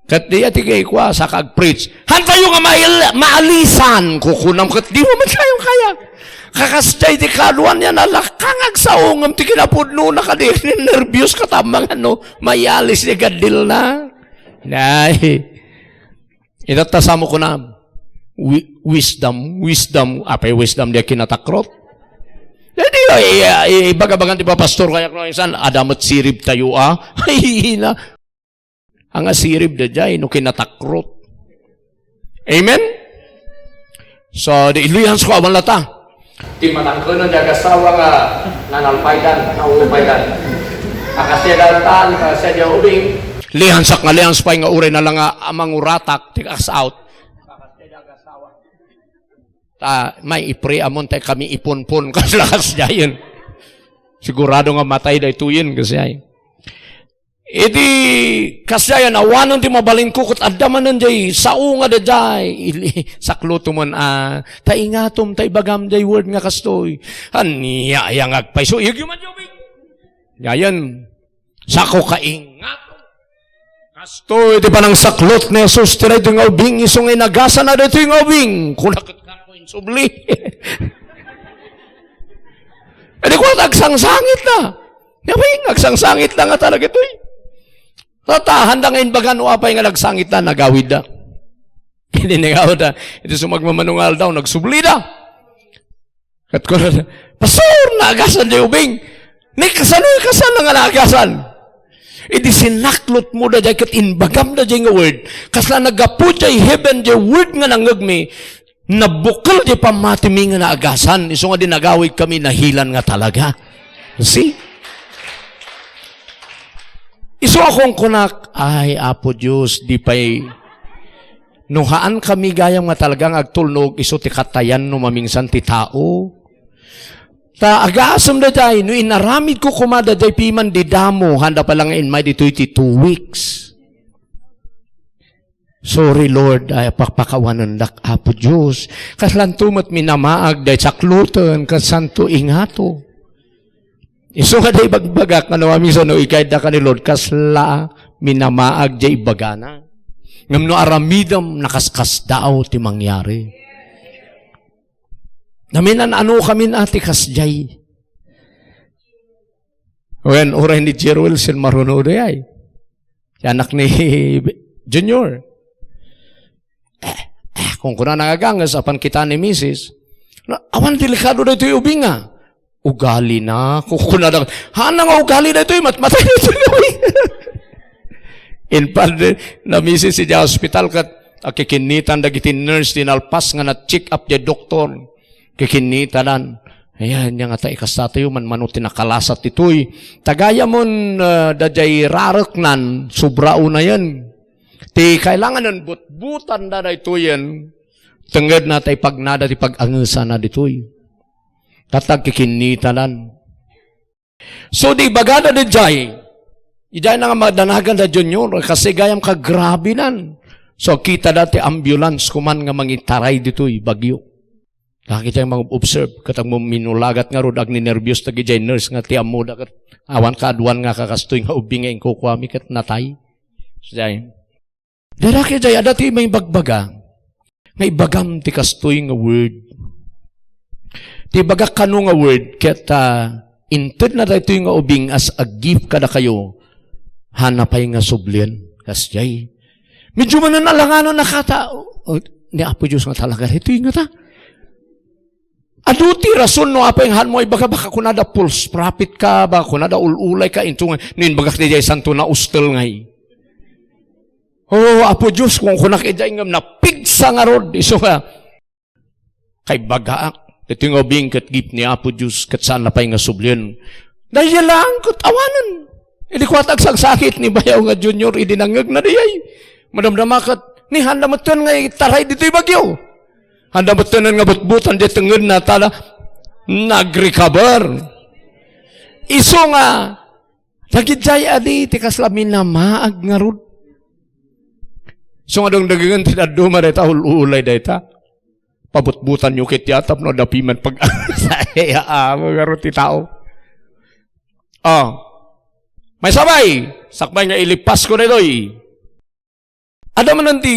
Kat di ati kay kwa sa kag-preach. Hantayo nga maalisan. Kukunam kat di mo man kayo kaya. Kakastay di kaluan yan alakangag sa ungam ti kinapudno na ka di nervyos ka tamang mayalis di gadil na. Nay. Itatasamo ko na wisdom. Apay wisdom di kinatakrot. Hindi ibagabagan ti pa pastor kaya kung insan adamot sirib tayo Ay na. Ang asirib da jay, no kinatakrot. Amen? So, di iluyans ko awan lata. Di matangko na dagasawa nga nanalpaydan, naupaydan. Akasya dalatan, akasya di ubing. Lihansak nga lihans pa nga uray na lang amang uratak, tikas out. Akasya dagasawa. May ipre amon tayo kami ipunpun kasalakas niya yun. Sigurado nga matay da ito yun kasi ay. Iti kasyayan awanon ti mabalingkukot addaman nandiay sao nga dajay sakluto mon taingatom tay bagam day word nga kastoy aniya yang agpay so yuman yobi yayan sako kaingatom kastoy ti panang saklot ni Jesus tiray ti nga ubing isong inagasan na dito yung ubing kunakot ka ko insubli edi ko agsangsangit na yabi agsangsangit na nga talaga ito Tata, handa ngayon bagan o apay nga nagsangit na, nagawid na. Hindi nagawid na. Ito sumagmamanungal daw, nagsubli na. At ko na, Pastor, naagasan di ubing. Kasano nga naagasan? Iti sinaklot mo na dyan, kat inbagam na dyan nga word. Kasla nagapu dyan, heaven dyan, word nga nangagmi, nabukal dyan pamatimi nga naagasan. Iso nga din nagawid kami, nahilan nga talaga. See? Iso akong kunak, ay, Apo Diyos, di pa'y, nuhaan kami gayang nga talagang agtulnog, iso ti katayan no mamingsan ti tao. Ta, agaasam na day, no inaramid ko kumada day piman di damo, handa pa lang may dito iti 2 weeks. Sorry Lord, ay pakpakawanan dak, Apo Diyos, kaslan tumat minamaag day saklutan, kasanto ingato. Iso nga day bagbagak, ano amisa no ikay da ka ni Lord, kasla minamaag day bagana. Ngam no aramidam nakaskas daw ti mangyari. Naminan ano kami na ati kasjay. When oray ni Jerwell sin maruno ay. Anak ni Junior. Kung kuna nagagangas apan kita ni Mrs. Awan delikado na ito yung ubinga. Ugali na. Kukuna na. Hana nga ugali na ito. Matmatay na ito. In fact, na-misis siya hospital kat kikinitan dagiti nurse dinalpas nga na-check up di doktor. Kikinitanan. Ayan, nga tayo ikastatayo man manutin nakalasat ito'y. Tagaya mon dajay raraknan. Sobrao na yan. Ti kailangan ng butbutan na ito yan. Tengad na tayo pagnada ti pag-angasa na dito'y. Tatag kikinitanan. So di bagada di jay. Iday na nga madanagan na junior kasi gayam ka grabe nan. So kita dati ambulance kuman nga mangitaray dito'y bagyo. Nakita yung mga observe katang mo minulagat nga rod agni nervyos tagi jay nurse nga ti amuda kat awan ka adwan nga kakastoy nga ubing nga kukwami kat natay. So jay. Daraki jay adati may bagbaga. Nga ibagam ti kastoy nga word. Ti baga kano nga word, ket inted na dito nga ubing as a gift kada kayo, hanapay nga sublin. Kasyay. Medyo man na langanon nakata. Ni Apo Diyos nga talaga. Ito yung nga ta. Aduti rason no apay nga mo, baka kunada pulse profit ka, baka kunada ululay ka, into nga, nin bagak di jay santo na ustel ngay. Oh, Apo Diyos, kung kunak ijay nga, napigsa nga rod, iso nga, kay bagaak. Ito yung obing kat gip ni Apo Diyos kat saan na pa'y nga sublin. Dahil lang kat awanan. Hindi ko atag sakit ni bayaw nga junior, idinangag na di ay. Madamdamakat, ni handa matan nga taray dito'y bagyo. Handa matan nga butbutan di tengod na tala, nag-recover. Iso nga, nagidjay adi, tikas lamin na maag nga rod. So nga dong dagangan tinaduma dita, ululay dita. Pabutbutan yung kityatap, no, dapiman pag-asaya, mga rod ti tao. May sabay, sakbay nga ilipas ko na ito'y. Ada man nanti,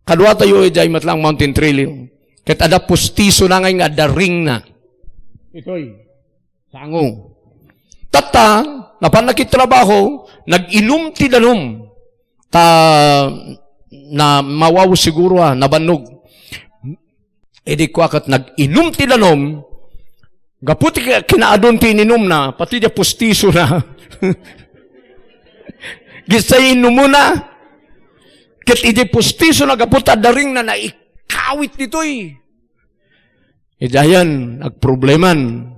kadwa tayo jay matlang mountain trail. Kat ada pustiso na ngay nga daring na. Ito'y, sango. Tata, napanakit-trabaho, nag-inom ti danom. Na mawaw siguro nabanog. Edi ko akat nag-inom ti danom, gaputi kinaadon ti ininom na, pati dia pustiso na. Gisayin mo na. Kat iti pustiso na gaputa daring na naikawit nito'y. Idayan, nagprobleman.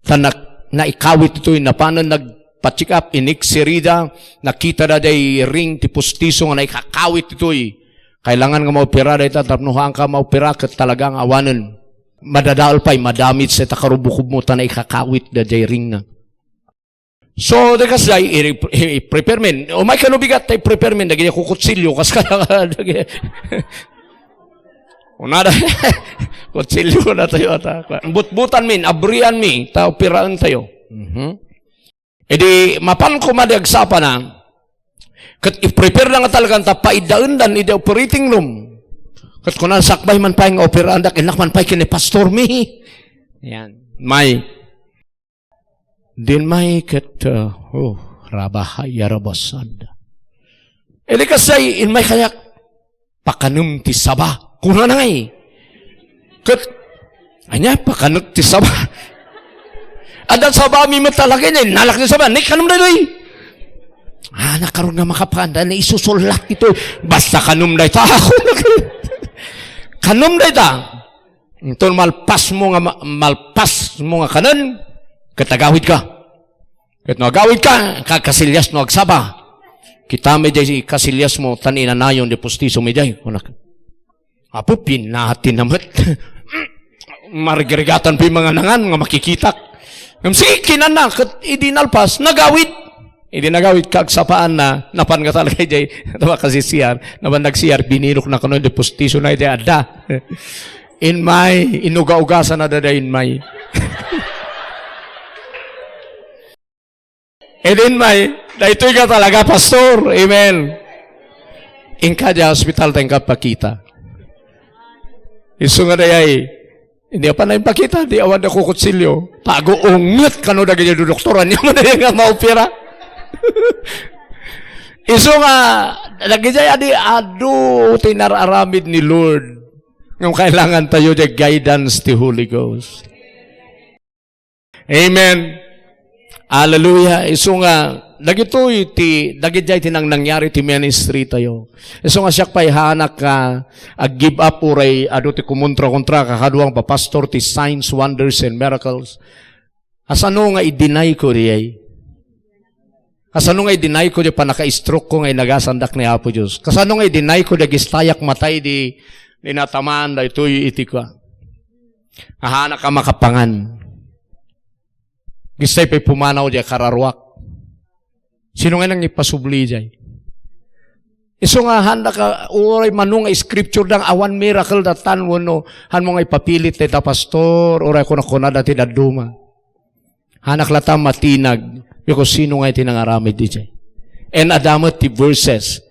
Tanak naikawit nito'y na paano nagpa-check up, iniksirida, nakita na day ring ti pustiso nga naikakawit nito'y. Kailangan nga maopera dahi tatapnuhaan ka maopera kat talagang awanan. Madadaol pa'y madamit sa takarubukub mo ta naikakawit da day ring na. So, dekas day, i-prepare men. O may kanubigat tayo prepare men, naging kukutsilyo, kas ka na, una na, kutsilyo na tayo. Butbutan men, abrian mi, ta opiraan tayo. E di, mapan ko madagsapa na, kat i-prepare na nga talagang tapaidaan dan, ide operating room. Kat kung nasakbay man pa yung opiraan, inak man pa yung pastor mi. Yan, may, din may kat, rabahaya rabasad. Eli kasay, in may kayak, pakanum ti saba. Kuna na ngay. Kat, anya, pakanum ti saba. Adan saba mi matalaga niya, nalak ni saba, ni kanum na doy. Nakaroon nga makapanda, na isusulat ito. Basta kanum na ita. Kanum na ita. Ito malpas mo nga kanan, katagawid ka. Kat nagawid ka, kakasilyas no agsaba. Kita medya kasilyas mo, taninanayon di pustiso medya. Apo, pinahatin naman. Marigirigatan pa yung mga nangan, mga makikitak. Sige, kinana, kat idinalpas, nagawid. Idinagawid kagsapaan na, napan ka talaga jay, naman kasi siyar, naman nagsiyar, binilok na kanon di pustiso na ide ada. In may, inuga-ugasan na dada in may. And then may, na ito'y ka talaga, pastor. Amen. Inka di hospital tayong kapakita. Iso nga dayay, hindi pa na yung pakita, di awan na kukutsilyo. Pag-uungat ka no na ganyan do doktoran, niya mo na yung nga maupira. Iso nga, nagijay adi, tinararamid ni Lord. Ngayon kailangan tayo di guidance ti Holy Ghost. Amen. Hallelujah. Iso nga, dagitoy dagitjay tinang nangyari ti ministry tayo. Iso nga siya pa'y hanak ka, give up uray, ti kumontra-kontra, kakaduang papastor ti signs, wonders, and miracles. Asano nga i-deny ko riyay? Kasano nga i-deny ko di pa naka-stroke ko nga nagasandak ni Apo Diyos? Kasano nga i-deny ko di gistayak matay di natamaan da ito'y itika? Hahanak ka makapangan. Gistay pa'y pumanaw diya kararwak. Sino nga nang ipasubli diya? Iso nga handa ka, uray manong nga scripture dang awan miracle datan wano, han mo nga ipapilit ta pastor, uray ko na kunada ti daduma. Hanak lata matinag, because sino nga iti nangaramid diya? And adamot ti verses,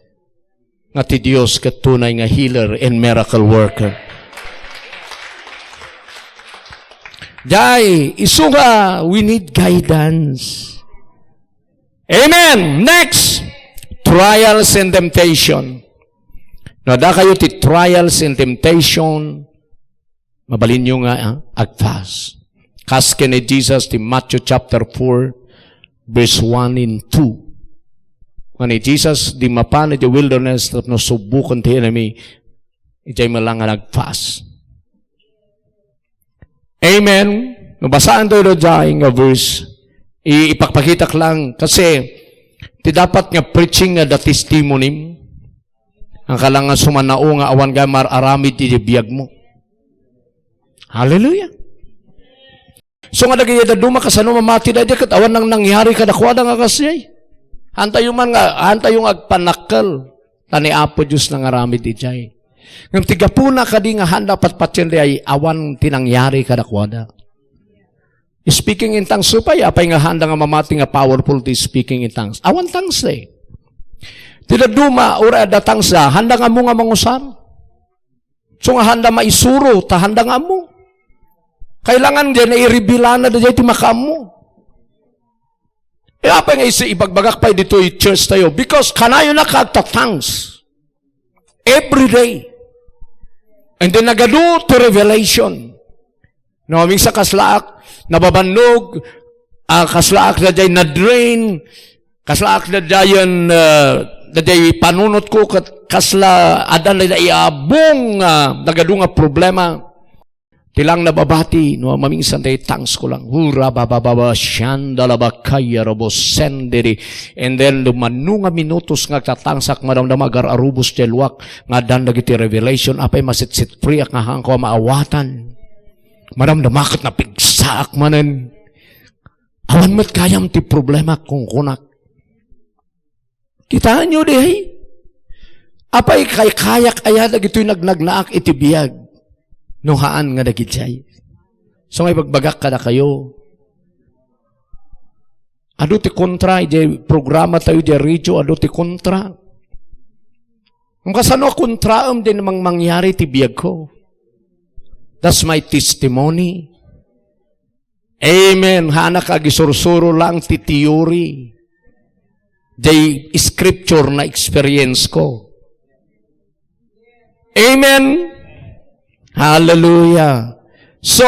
nga ti Diyos katunay nga healer and miracle worker. Jai, iso nga, we need guidance. Amen. Next, trials and temptation. Nada kayo ti trials and temptation, mabalin nyo nga agtas. Kaske ni Jesus ti Matthew chapter 4, verse 1 and 2. When Jesus di mapan di wilderness at nasubukon ti enemy, ijay malangan agtas. Amen. Nabasaan tayo dyan nga verse, Ipagpakita lang. Kasi, ti dapat nga preaching nga the testimony. Ang kalang nga sumanao nga awan ka mararamid ti biyag mo. Hallelujah. So nga dagay da duma kasano mamati da kat awan nang nangyari kada kwada nga kasay. Hantayo man nga hantayo agpanakkel tani apo Dios nang aramid ti jay. Ngem tigapuna kadi nga handa patpatyen ay awan tinangyari kada kwada. Speaking in tongues supay apay nga handa nga mamati nga powerful ti speaking in tongues. Awan tongues eh. Tida duma ura datang sa handa nga mo nga mangusar. So nga handa maisuro ta handa nga mo. Kailangan din na i-revealan na dyan iti makamu. Apa nga isi ibagbagak pa dito i-church tayo? Because kanayo na kagtatangs. Every day. And then nagado to revelation. No, minsan kaslaak, nababanog, kaslaak na dyan na-drain, kaslaak na dyan na dyan panunot ko, kasla adan na iabong nagado nga problema. Tilang nababati, no, maminsan tayo tangs ko lang. Hura bababa, siyandalaba kaya robo senderi. And then, lumano nga minutos nga tatangsak, maramdamagar arubos telwak, nga dandag iti revelation, apay masitsit priyak nga hangko maawatan. Maramdamakot na pigsaak manen. Awan mo't kayam ti problema kung kunak. Kitaan nyo di, apay kay kayak ayadag ito'y nagnagnaak iti biyag. Nuhaan nga dagitsay. So ngay bagbagak ka na kayo. Ado ti kontra, di programa tayo di radio, ado ti kontra. Kung kasano kontraam din namang mangyari ti biyag ko. That's my testimony. Amen. Hana ka gisursuro lang ti theory. Di scripture na experience ko. Amen. Hallelujah. So,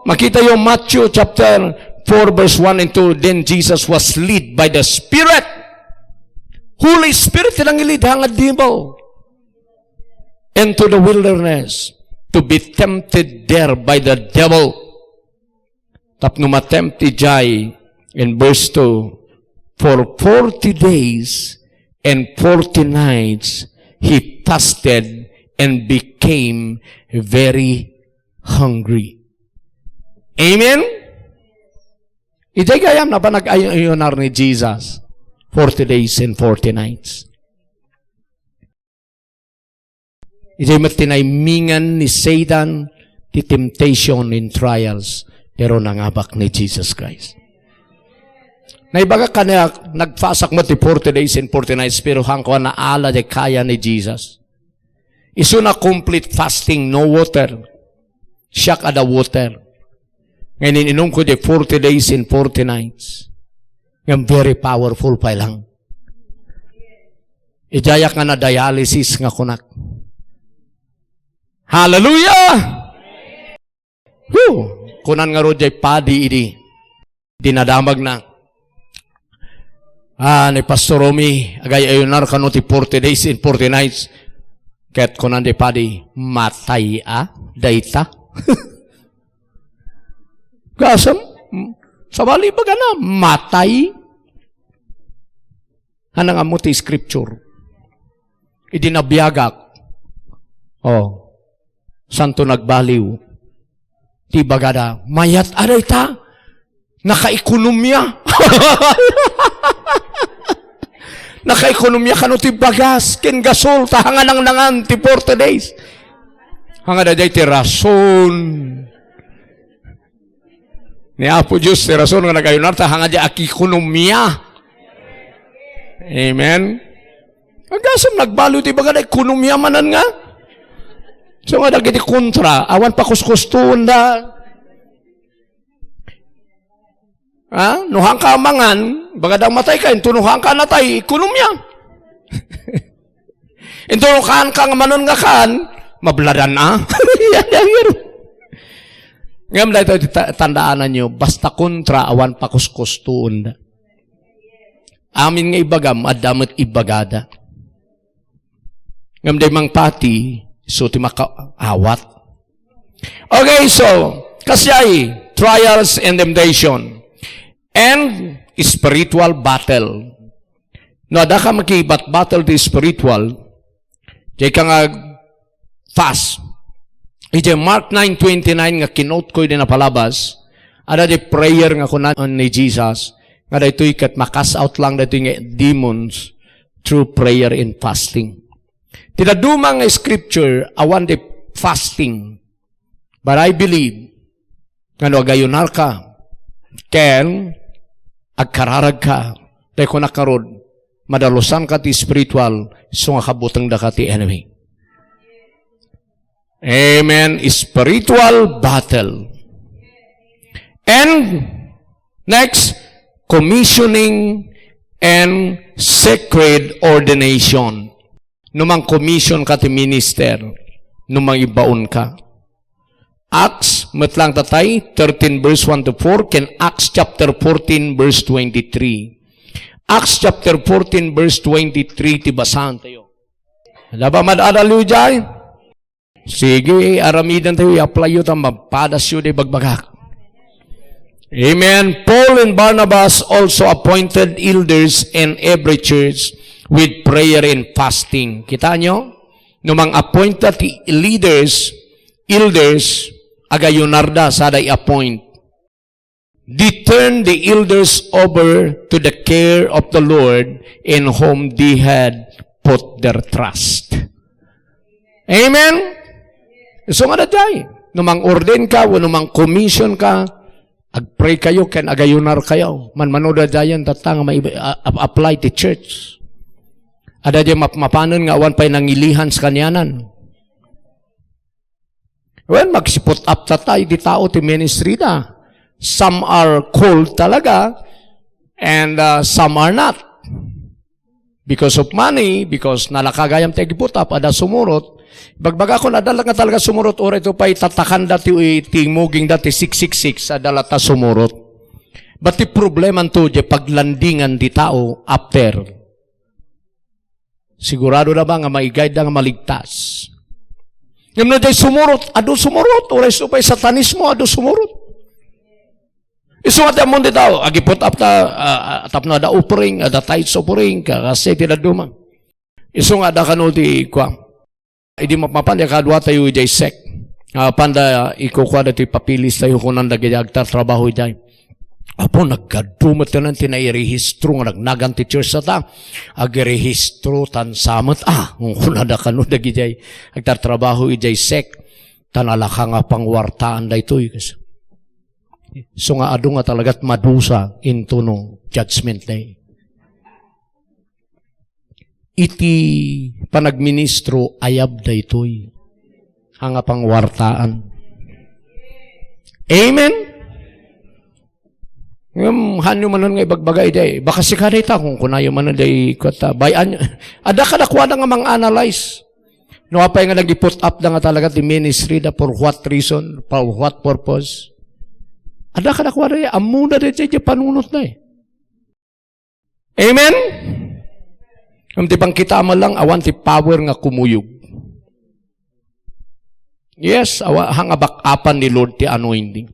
makita yung Matthew chapter 4 verse 1 and 2. Then Jesus was led by the Spirit. Holy Spirit ilang ilid hangad devil. Into the wilderness to be tempted there by the devil. Tapno matempti jay in verse 2. For 40 days and 40 nights he fasted and became very hungry. Amen? Ijay gayam na ba nag-ayunar ni Jesus? 40 days and 40 nights. Ijay matinaymingan ni Satan the temptation in trials pero nangabak ni Jesus Christ. Naibaga ka na nagfasak mo ti 40 days and 40 nights pero hangko na ala de kaya ni Jesus. Isu na complete fasting, no water. Siya kada water. Ngayon inom ko di 40 days and 40 nights. Ngayon very powerful pa lang. Ijayak nga na dialysis nga kunak. Hallelujah! Whew! Kunan nga ro jay padi idi. Dinadamag na. Ni Pastor Romy, agay ayunar kano ti 40 days and 40 nights. Ket kunan di padi, matay dayta. Gasam, sabali ba na, matay? Hanang amuti scripture. Idinabiyagak. Santo nagbaliw. Ti bagada, mayat aday ta, naka-ekonomya. Naka-ekonomya ka no ti bagas, kin gasol, tahangan ang nangan, ti 40 days. Hanga da ti rason. Ni Apo Diyos, ti rason nga nagayunar, tahanga di aki-ekonomya. Amen? Ang gasam nagbalo, ti baga da ekonomya manan nga. So nga dagiti kontra, awan pa kuskustuon da. Nuhang ka mangan, bagadang matay ka, intunuhang ka natay, ekonomya. Intunuhan ka nga manon nga kan, mabladan na. Yan. Ngayon dahil tandaanan nyo, basta kontra, awan pa kuskustuon da. Amin nga ibagam, adamot ibagada. Ngayon dahil mang pati, so ti makaawat. Okay, so, kasyay, trials and temptation. And spiritual battle. No, ada ka battle di spiritual, di ka nga fast. Ije Mark 9:29 nga kinote ko din na palabas, ada di prayer nga kunan ni Jesus, nga dito'y kat makas out lang dito'y nga demons through prayer and fasting. Tinadumang scripture, awan di fasting. But I believe, nga no, agayunar ka, ken, agkararag ka, dahil ko nakarod, madalusan ka ti spiritual, so nga kabutang da ka ti enemy. Amen. Spiritual battle. And, next, commissioning and sacred ordination. Numang commission ka ti minister, numang ibaon ka. Acts, matlang tatay, 13 verse 1 to 4, ken Acts chapter 14 verse 23. Acts chapter 14 verse 23, tibasahan tayo. Ada ba madadalo dyan? Sige, aramidan tayo, i-apply yun, mapadas yun, bagbagak. Amen. Paul and Barnabas also appointed elders in every church with prayer and fasting. Kita nyo? Numang appointed leaders, elders, agayunarda sa i-appoint. They turned the elders over to the care of the Lord in whom they had put their trust. Amen? So nga na dyan. Numang ordain ka, o numang commission ka, agpray kayo, ken agayunar kayo. Manmanoda dyan, tatang apply to church. Ada dyan mapanon nga awan pa'y nangilihan sa kanyanan. Well, magsipot up tatay, di tao ti ministry na. Some are called talaga, and some are not. Because of money, because nalakagayam tayo giput up, ada sumurot. Bagbaga ko nadala nga talaga sumurot, or ito pa'y tatakan dati, tingmuging dati 666, adala ta sumurot. But the problema to, di paglandingan di tao after. Sigurado na ba nga maigay na nga maligtas? Yung na di sumurot, ado sumurot, or ito pa'y satanismo, ado sumurot. Isuat ang mundi daw, agipot up ta, tap na da upering, ada tights upering, kasi tinaduma. Isu nga da kano di kwa. Idi mapapan, ya kadwa tayo ijay sek. Panda ikukwa da ti papilis tayo kunan da gayagtar trabaho ijay. Apo, nagkadumat na nanti na irehistro nga nagnagan ti church sa ta. Agirehistro tan samat. Kung kunan da kano da gijay, agtar trabaho ijay sek. Tanalaka nga pangwartaan da ito. So nga ado nga talaga't madusa into no judgment day. Iti panagministro ayab da ito'y hanga pangwartaan. Amen? Hanyo manon nga ibagbagay day. Baka si kada ita kung kunayo manon day bayan. Ada ka nakuha na nga mang-analyze. No apay nga nag-put up na nga talaga the ministry da for what reason, for what purpose. Ada ka nakuha na amuna rin siya panunot na Amen? Ang tibang kita mo lang, awan ti power nga kumuyog. Yes, hanga bakapan ni Lord ti anointing.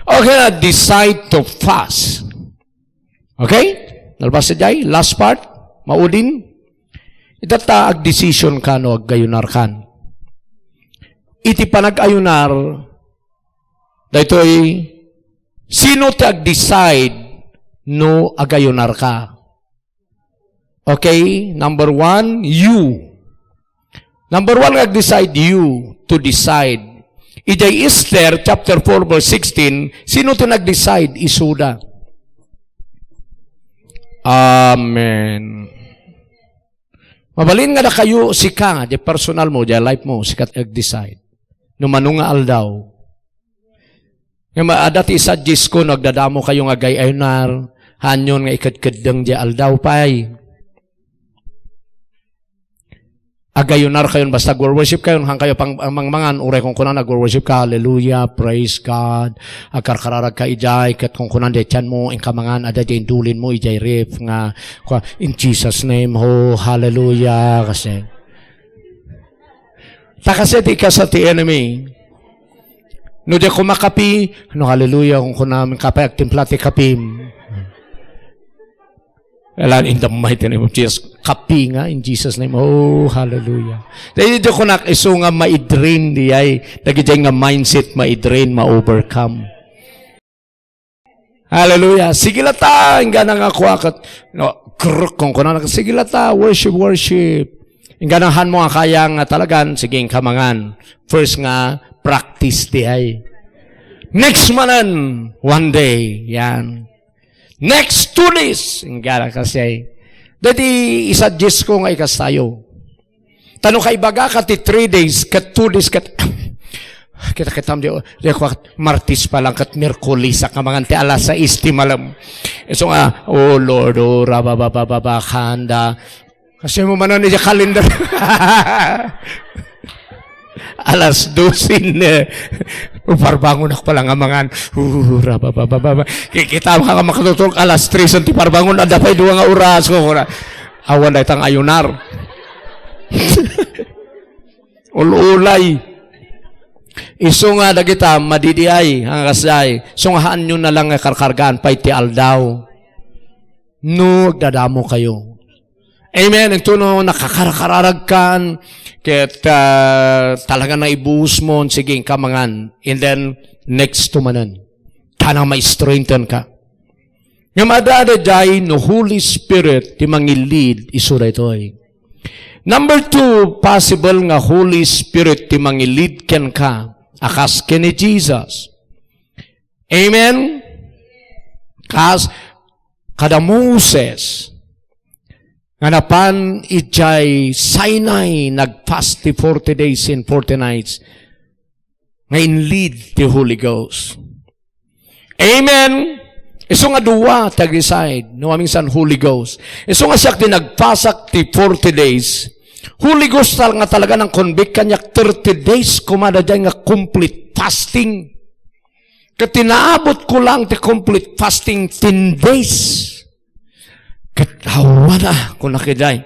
Okay, decide to fast. Okay? Nalbasa jay, last part, maudin. Itata ag-decision ka no, ag-gayunar kan. Iti panag-ayunar, dahito'y, sino ti ag-decide no agayunar ka? Okay? Number 1, you. Number 1, ag-decide you to decide. Ijay Esther, chapter 4, verse 16, sino ti nag-decide? Isuda. Amen. Mabalin nga na kayo, sika, di personal mo, di life mo, sika ag-decide. No manunga aldaw. Yung dati isa-gis ko, nagdadamo kayo nga gayayunar, hanyon nga ikadkadang di aldaw pay. Agayunar kayo, basta worship kayo, hang kayo pang mangmangan, uray kung kunan nag-worship ka, hallelujah, praise God, agkarkararag ka ijay, kat kung kunan di tiyan mo, in kamangan, ada di indulin mo, ijay rif, nga, in Jesus' name, ho, hallelujah, kasi. Kasi di ka sa ti enemy, no di kumakapi, no hallelujah, kung kunamin kape, agtimplati kapim. In the mighty name of Jesus. Kapi nga in Jesus' name. Oh, hallelujah. Dahil dito ko iso nga ma-drain diyay. Dagi nga mindset ma-drain, ma-overcome. Hallelujah. Sige lata. Inga na nga kuwakat. Kung na sige lata. Worship. Inga na han mo nga kaya nga talagan. Sige kamangan. First nga, practice diyay. Next manan, one day. Yan. Next 2 days. Inga kasi. Dadi isa-suggest ko nga Estacio. Tanong kay baga ka ti 3 days, kat 2 days, kat kita di ko Martis pa lang, kat Merkulis, sa kamangan ti alas 6 ti malam. So nga, oh Lord, oh, rababababakanda. Kasi mo manan ni kalendar. Alas 12 parbangon ako palang amangan. Kikita ka makatutulog alas 3 ti parbangon ada pa 2 nga oras ko. Awan na itang ayunar. Ululay. Iso nga dagita madidiay ang kasay. Sunghaan nyo na lang nga karkargaan pa iti aldaw. No, dadamo kayo. Amen. Ito no, nakakarakararag kan. Kaya talaga na ibuhos mo, sige, kamangan. And then, next tumanan. Tanang may strengthen ka. Nga madada jay, no Holy Spirit, ti mangilid, isura ito ay. Number 2, possible nga Holy Spirit, ti mangilid ken ka. Akas ken ni Jesus. Amen? Kas, kada Moses, nga napan ijay Sinai nagfast 40 days and 40 nights ngayon lead the Holy Ghost. Amen. Iso nga duwa tag-decide no aming san Holy Ghost. Iso nga siya nagpasak ti 40 days. Holy Ghost nga talaga ng convict kanya 30 days kumada dyan nga complete fasting. Katinaabot ko lang ti complete fasting 10 days. Katawa na kung nakiday.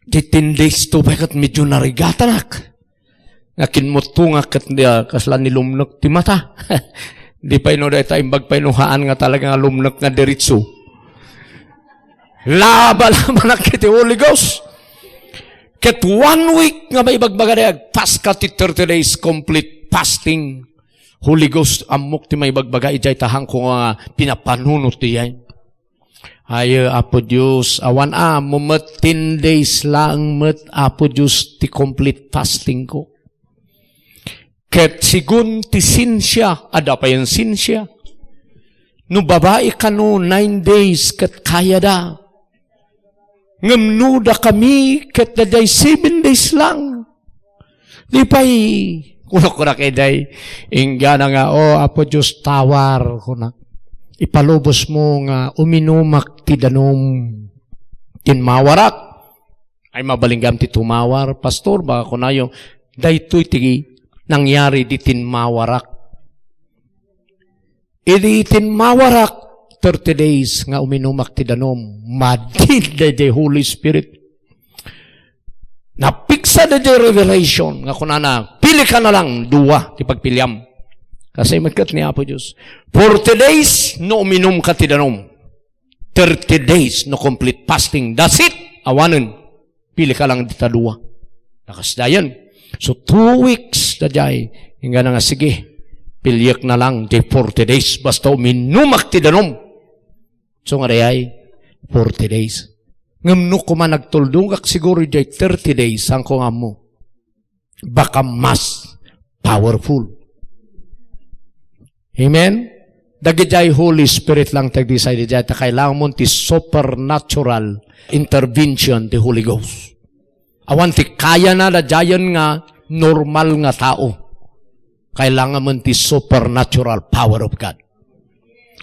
Di 10 days to ba kat medyo narigatanak. Nakin mo tunga kat kaslan nilumnok ti mata. Di pa ino dahi tayong bagpainuhaan nga talaga nga lumnok nga diritso. Laba-laba na kiti Holy Ghost. Kat 1 week nga may bagbaga fast ka ti 30 days complete fasting. Holy Ghost amok ti may bagbaga ijay tahang ko nga pinapanunot ti yan. Ay, Apo Diyos, awan mumat 10 days lang, mat, Apo Diyos, ti complete fasting ko. Ket sigun ti sinsya, ada pa yung sinsya. No babae ka no, 9 days, ket kaya da. Ngamno da kami, ket daday 7 days lang. Di pa'y, kunak eday, ingga na nga, oh, Apo Diyos, tawar, kunak. Ipalubos mo nga uminumak ti danom tinmawarak ay mabalinggam ti tumawar pastor baka ko na yung daytoy ti nangyari di tinmawarak idi tinmawarak 30 days nga uminumak ti danom madid the Holy Spirit napiksa the revelation nga kunana pili ka na lang 2 ti pagpiliam. Kasi magkat ni Apo Diyos. 40 days, no uminom ka ti danom. 30 days, no complete fasting. That's it. Awanan. Pili ka lang dita 2. Nakasdayan. So, 2 weeks, dadjay. Hingga na nga, sige. Pilyak na lang, di 40 days. Basta uminumak ti danom. So, nga rayay, 40 days. Ngamno ko man nagtuldungak siguro di 30 days. Ang ko nga mo. Baka mas powerful. Amen? Dagijay Holy Spirit lang tag-decide dyan. Kailangan mo ti supernatural intervention ti Holy Ghost. Awan ti kaya na dayan nga normal nga tao. Kailangan mo ti supernatural power of God.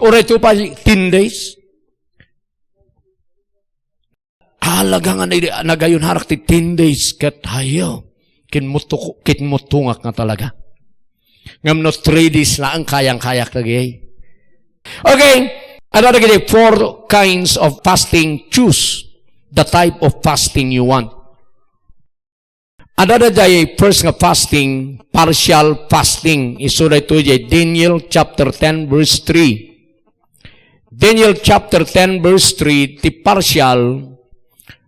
Ora ito pa 10 days. Halaga nga nagayon harak ti 10 days kat hayo. Kinmutungak nga talaga. Ngam no 3 days na ang kayang-kayak lagi. Okay, another 4 kinds of fasting. Choose the type of fasting you want. Another day, first nga fasting, partial fasting. Isura ito Daniel chapter 10 verse 3. Daniel chapter 10 verse 3, ti partial,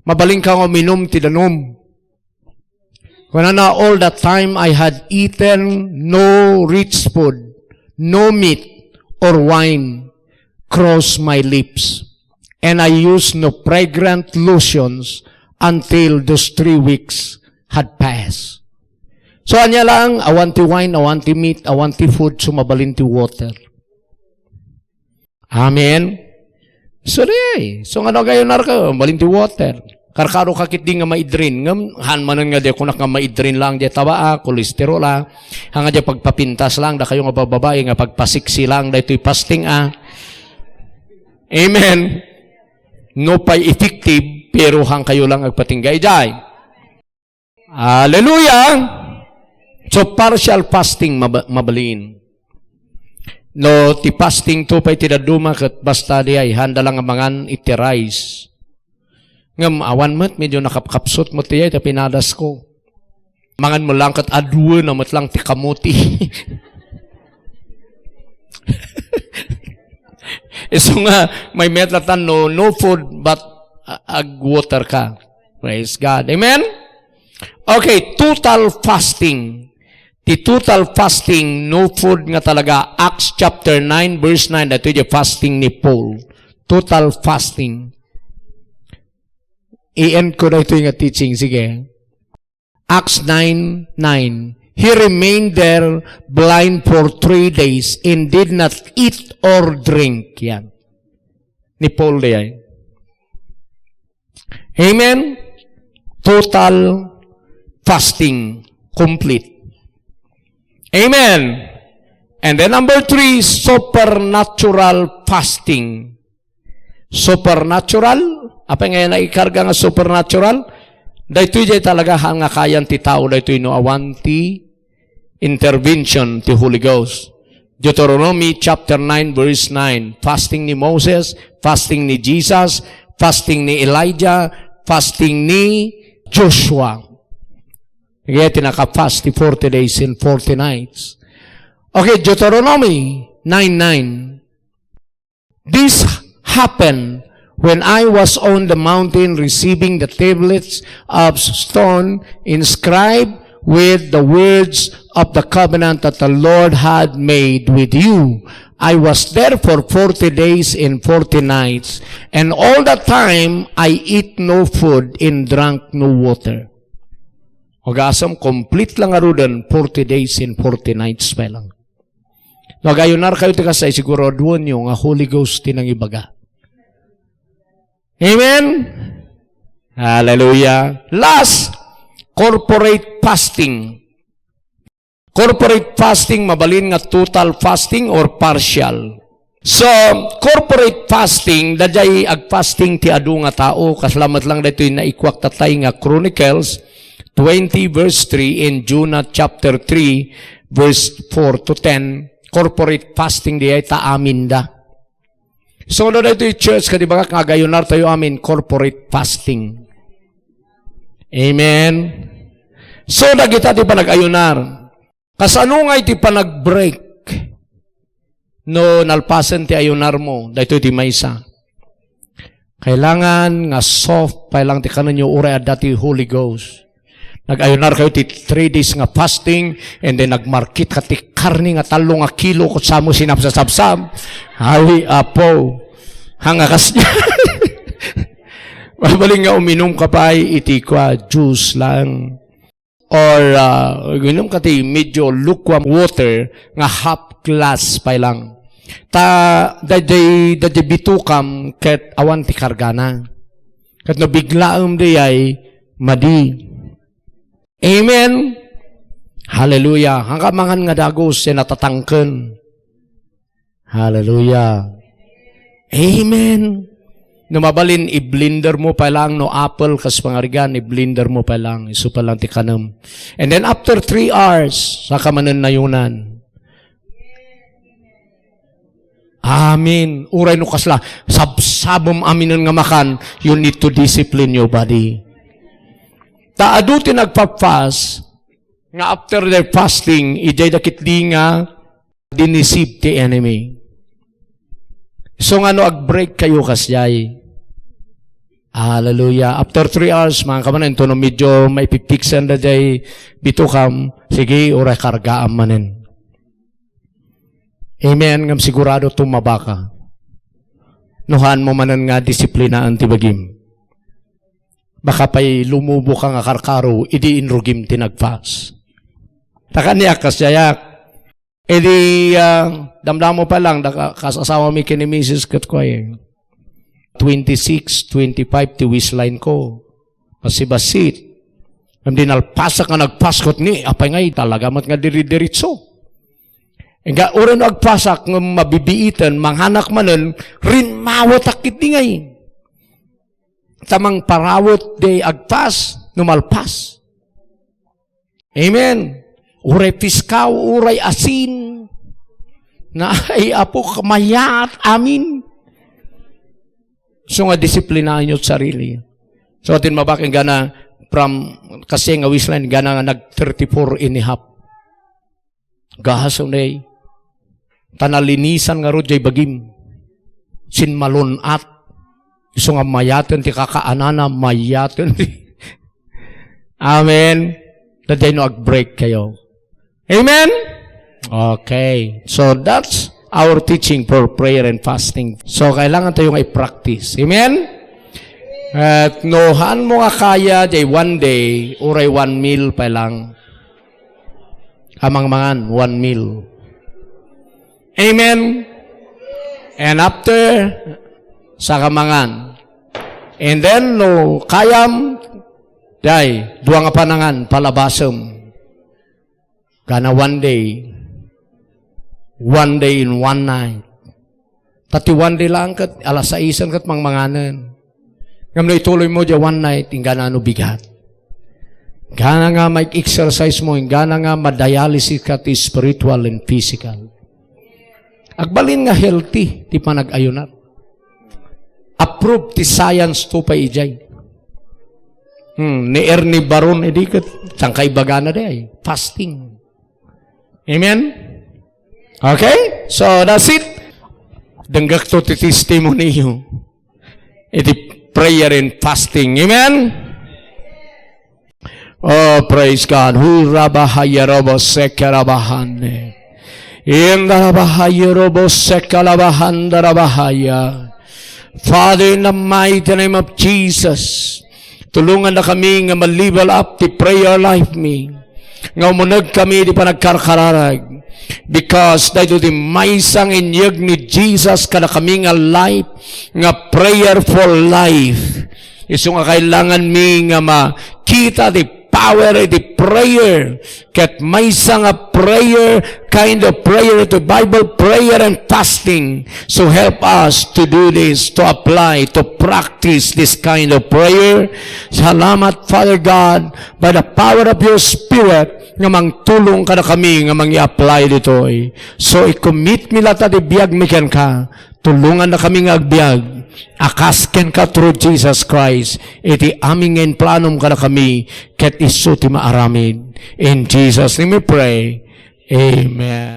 mabaling ka nga minom ti danom. Kung na all the time I had eaten no rich food, no meat or wine crossed my lips, and I used no fragrant lotions until those 3 weeks had passed. So, anya lang, I want the wine, I want the meat, I want the food, sumabalin the water. Amen? So, so ano kayo narka, balin the water. Karkaro kakit di nga maidrin. Ngam, hanmanan nga di ako nga maidrin lang di taba, kolesterol hanga di pagpapintas lang, da kayo nga bababae, nga pagpasiksi lang, da ito'y fasting Amen? No pa'y effective, pero hang kayo lang agpatinggay jay. Hallelujah! So, partial fasting mabalin. No, ti fasting to pa'y tinaduma kat basta di ay handa lang ang mangan iti-rice. Ngam, awan mat, medyo nakapkapsot mo ti ay, tapinadas ko. Mangan mo lang kat adwa na mat lang ti kamuti. So nga, may metlatan no food but water ka. Praise God. Amen? Okay, total fasting. The total fasting, no food nga talaga. Acts chapter 9, verse 9, ito yung fasting ni Paul. Total fasting. I-end ko na ito yung teaching. Sige. Acts 9:9. He remained there blind for 3 days and did not eat or drink. Yan. Ni Paul diyan. Amen? Total fasting. Complete. Amen. And then number 3, supernatural fasting. Supernatural? Apa nga na ikarga nga supernatural? Dahito jay talaga nga kayan ti tao, dahito ino awanti intervention ti Holy Ghost. Deuteronomy chapter 9 verse 9. Fasting ni Moses, fasting ni Jesus, fasting ni Elijah, fasting ni Joshua. Kaya tinaka-fast 40 days and 40 nights. Okay, Deuteronomy 9:9. This happened when I was on the mountain receiving the tablets of stone inscribed with the words of the covenant that the Lord had made with you. I was there for 40 days and 40 nights, and all the time I eat no food and drank no water. Hugasam, complete lang arudan, 40 days and 40 nights pa lang. Nagayunar kayo tika say, siguro doon yung Holy Ghost tinang ibaga. Amen? Hallelujah. Last, corporate fasting. Corporate fasting, mabalin nga total fasting or partial. So, corporate fasting, dadjay ag-fasting ti adu nga tao, kasalamat lang dito yung naikwak tatay nga Chronicles 20 verse 3 in Jonah chapter 3 verse 4 to 10, corporate fasting di ay taamin da. So, no dito yung church, kadibaga kagayunar tayo amin, corporate fasting. Amen? So, nagita di pa nag-ayunar. Kasano nga iti pa nag-break? No, nalpasan ti ayunar mo, dito ti maysa. Kailangan nga soft, pailang ti kanan yung ure at dati Holy Ghost. Nag-ayunar kayo ti 3 days nga fasting, and then nagmarkit ka ti karni nga 3 nga kilo kung sa mo sinapsasabsab. Hawi apo. Hangakas niya. Mabaling nga uminom ka pa, iti kwa, juice lang. Or, uminom ka ti medyo lukewarm water, nga half glass pa lang. Dadya bitukam, ket awan ti kargana. Ket no biglaam di ay, madi. Amen? Hallelujah. Hanggang mangan nga dagos siya natatangken. Hallelujah. Amen. Numabalin, i-blender mo pa lang no apple, kas pangarigan, i-blender mo pa lang, iso pa lang ti kanam. And then after 3 hours, saka manan na yunan. Amen. Uray no kasla, sabsabom aminan nga makan, you need to discipline your body. Taado ti nagpa-fast, nga after their fasting, ijay dakit di nga dinisib ti enemy. So nga ag-break kayo kasyay. Hallelujah. After 3 hours, mga kamanan, ito no medyo may pipiksan na jay bitukam, sige, oray kargaan manin. Amen. Ngam sigurado tumaba ka. Nuhan mo manan nga disiplinaan tibagim. Baka pa'y lumubo ka nga karkaro, idi inrugim tinagpas. Takaniyak kasyayak. Edi, damdam mo pa lang, kasasawa mi kini Mrs. Katkoy. 26, 25, tiwis line ko. Masibasit. Hindi nalpasak nga nagpaskot ni, apay ngay talaga mat nga diri-diritso. Nga oran agpasak ng mabibiitan, manghanak manen, rin mawat akit di ngay. Tamang parawot de agpas, numalpas. Amen. Uray piskaw, uray asin, na ay apo kamayat, amin. So nga disiplinaan nyo sarili. So atin mabaking gana, from, kasi nga wislan, gana nga nag-34 and a half. Gahaso na tanalinisan nga ro jay bagim. Sinmalon at. Iso nga mayaten ti kakaanana, mayaten ti. Amen. Daday no ag-break kayo. Amen? Okay. So that's our teaching for prayer and fasting. So kailangan tayong i-practice. Amen? At nohan mo nga kaya jay one day, uray 1 meal pa lang. Amang mangan, 1 meal. Amen? And after, sa kamangan. And then, no, kayam, day, duwa nga panangan, palabasam. Gana 1 day. 1 day in 1 night. Tati 1 day lang kat, alas 6 kat mangmanganan. Ngam na ituloy mo dyan 1 night, gana ano bigat. Gana nga may exercise mo, gana nga ma-dialysis ka ti spiritual and physical. Agbalin nga healthy, ti panag-ayunat. Approved ti science to pa ijay. Ni Ernie Baron, edi kat, sangkay bagana day, fasting. Amen? Okay? So, that's it. Danggak to ti testimony yun. Edi prayer and fasting. Amen? Oh, praise God. Hurabahayarabo sekarabahane. Indarabahayarabo sekalabahandarabahaya. Father, in the mighty name of Jesus, tulungan na kami nga ma-level up the prayer life me. Nga umunag kami di pa nagkarkararag. Because dahil di maisang inyag ni Jesus ka na kami nga life, nga prayerful life. Iso nga kailangan mi nga makita di power of the prayer. Kat may isang prayer, kind of prayer to Bible, prayer and fasting. So help us to do this, to apply, to practice this kind of prayer. Salamat, Father God, by the power of your Spirit, nga mangtulong ka na kami, nga mangi-apply dito. So i-commit mi lata di biyag mikan ka. Tulungan na kami nga agbyag. Akasken ka through Jesus Christ. Iti aming ngayon planom ka na kami. Ket isu ti maaramid. In Jesus' name we pray. Amen.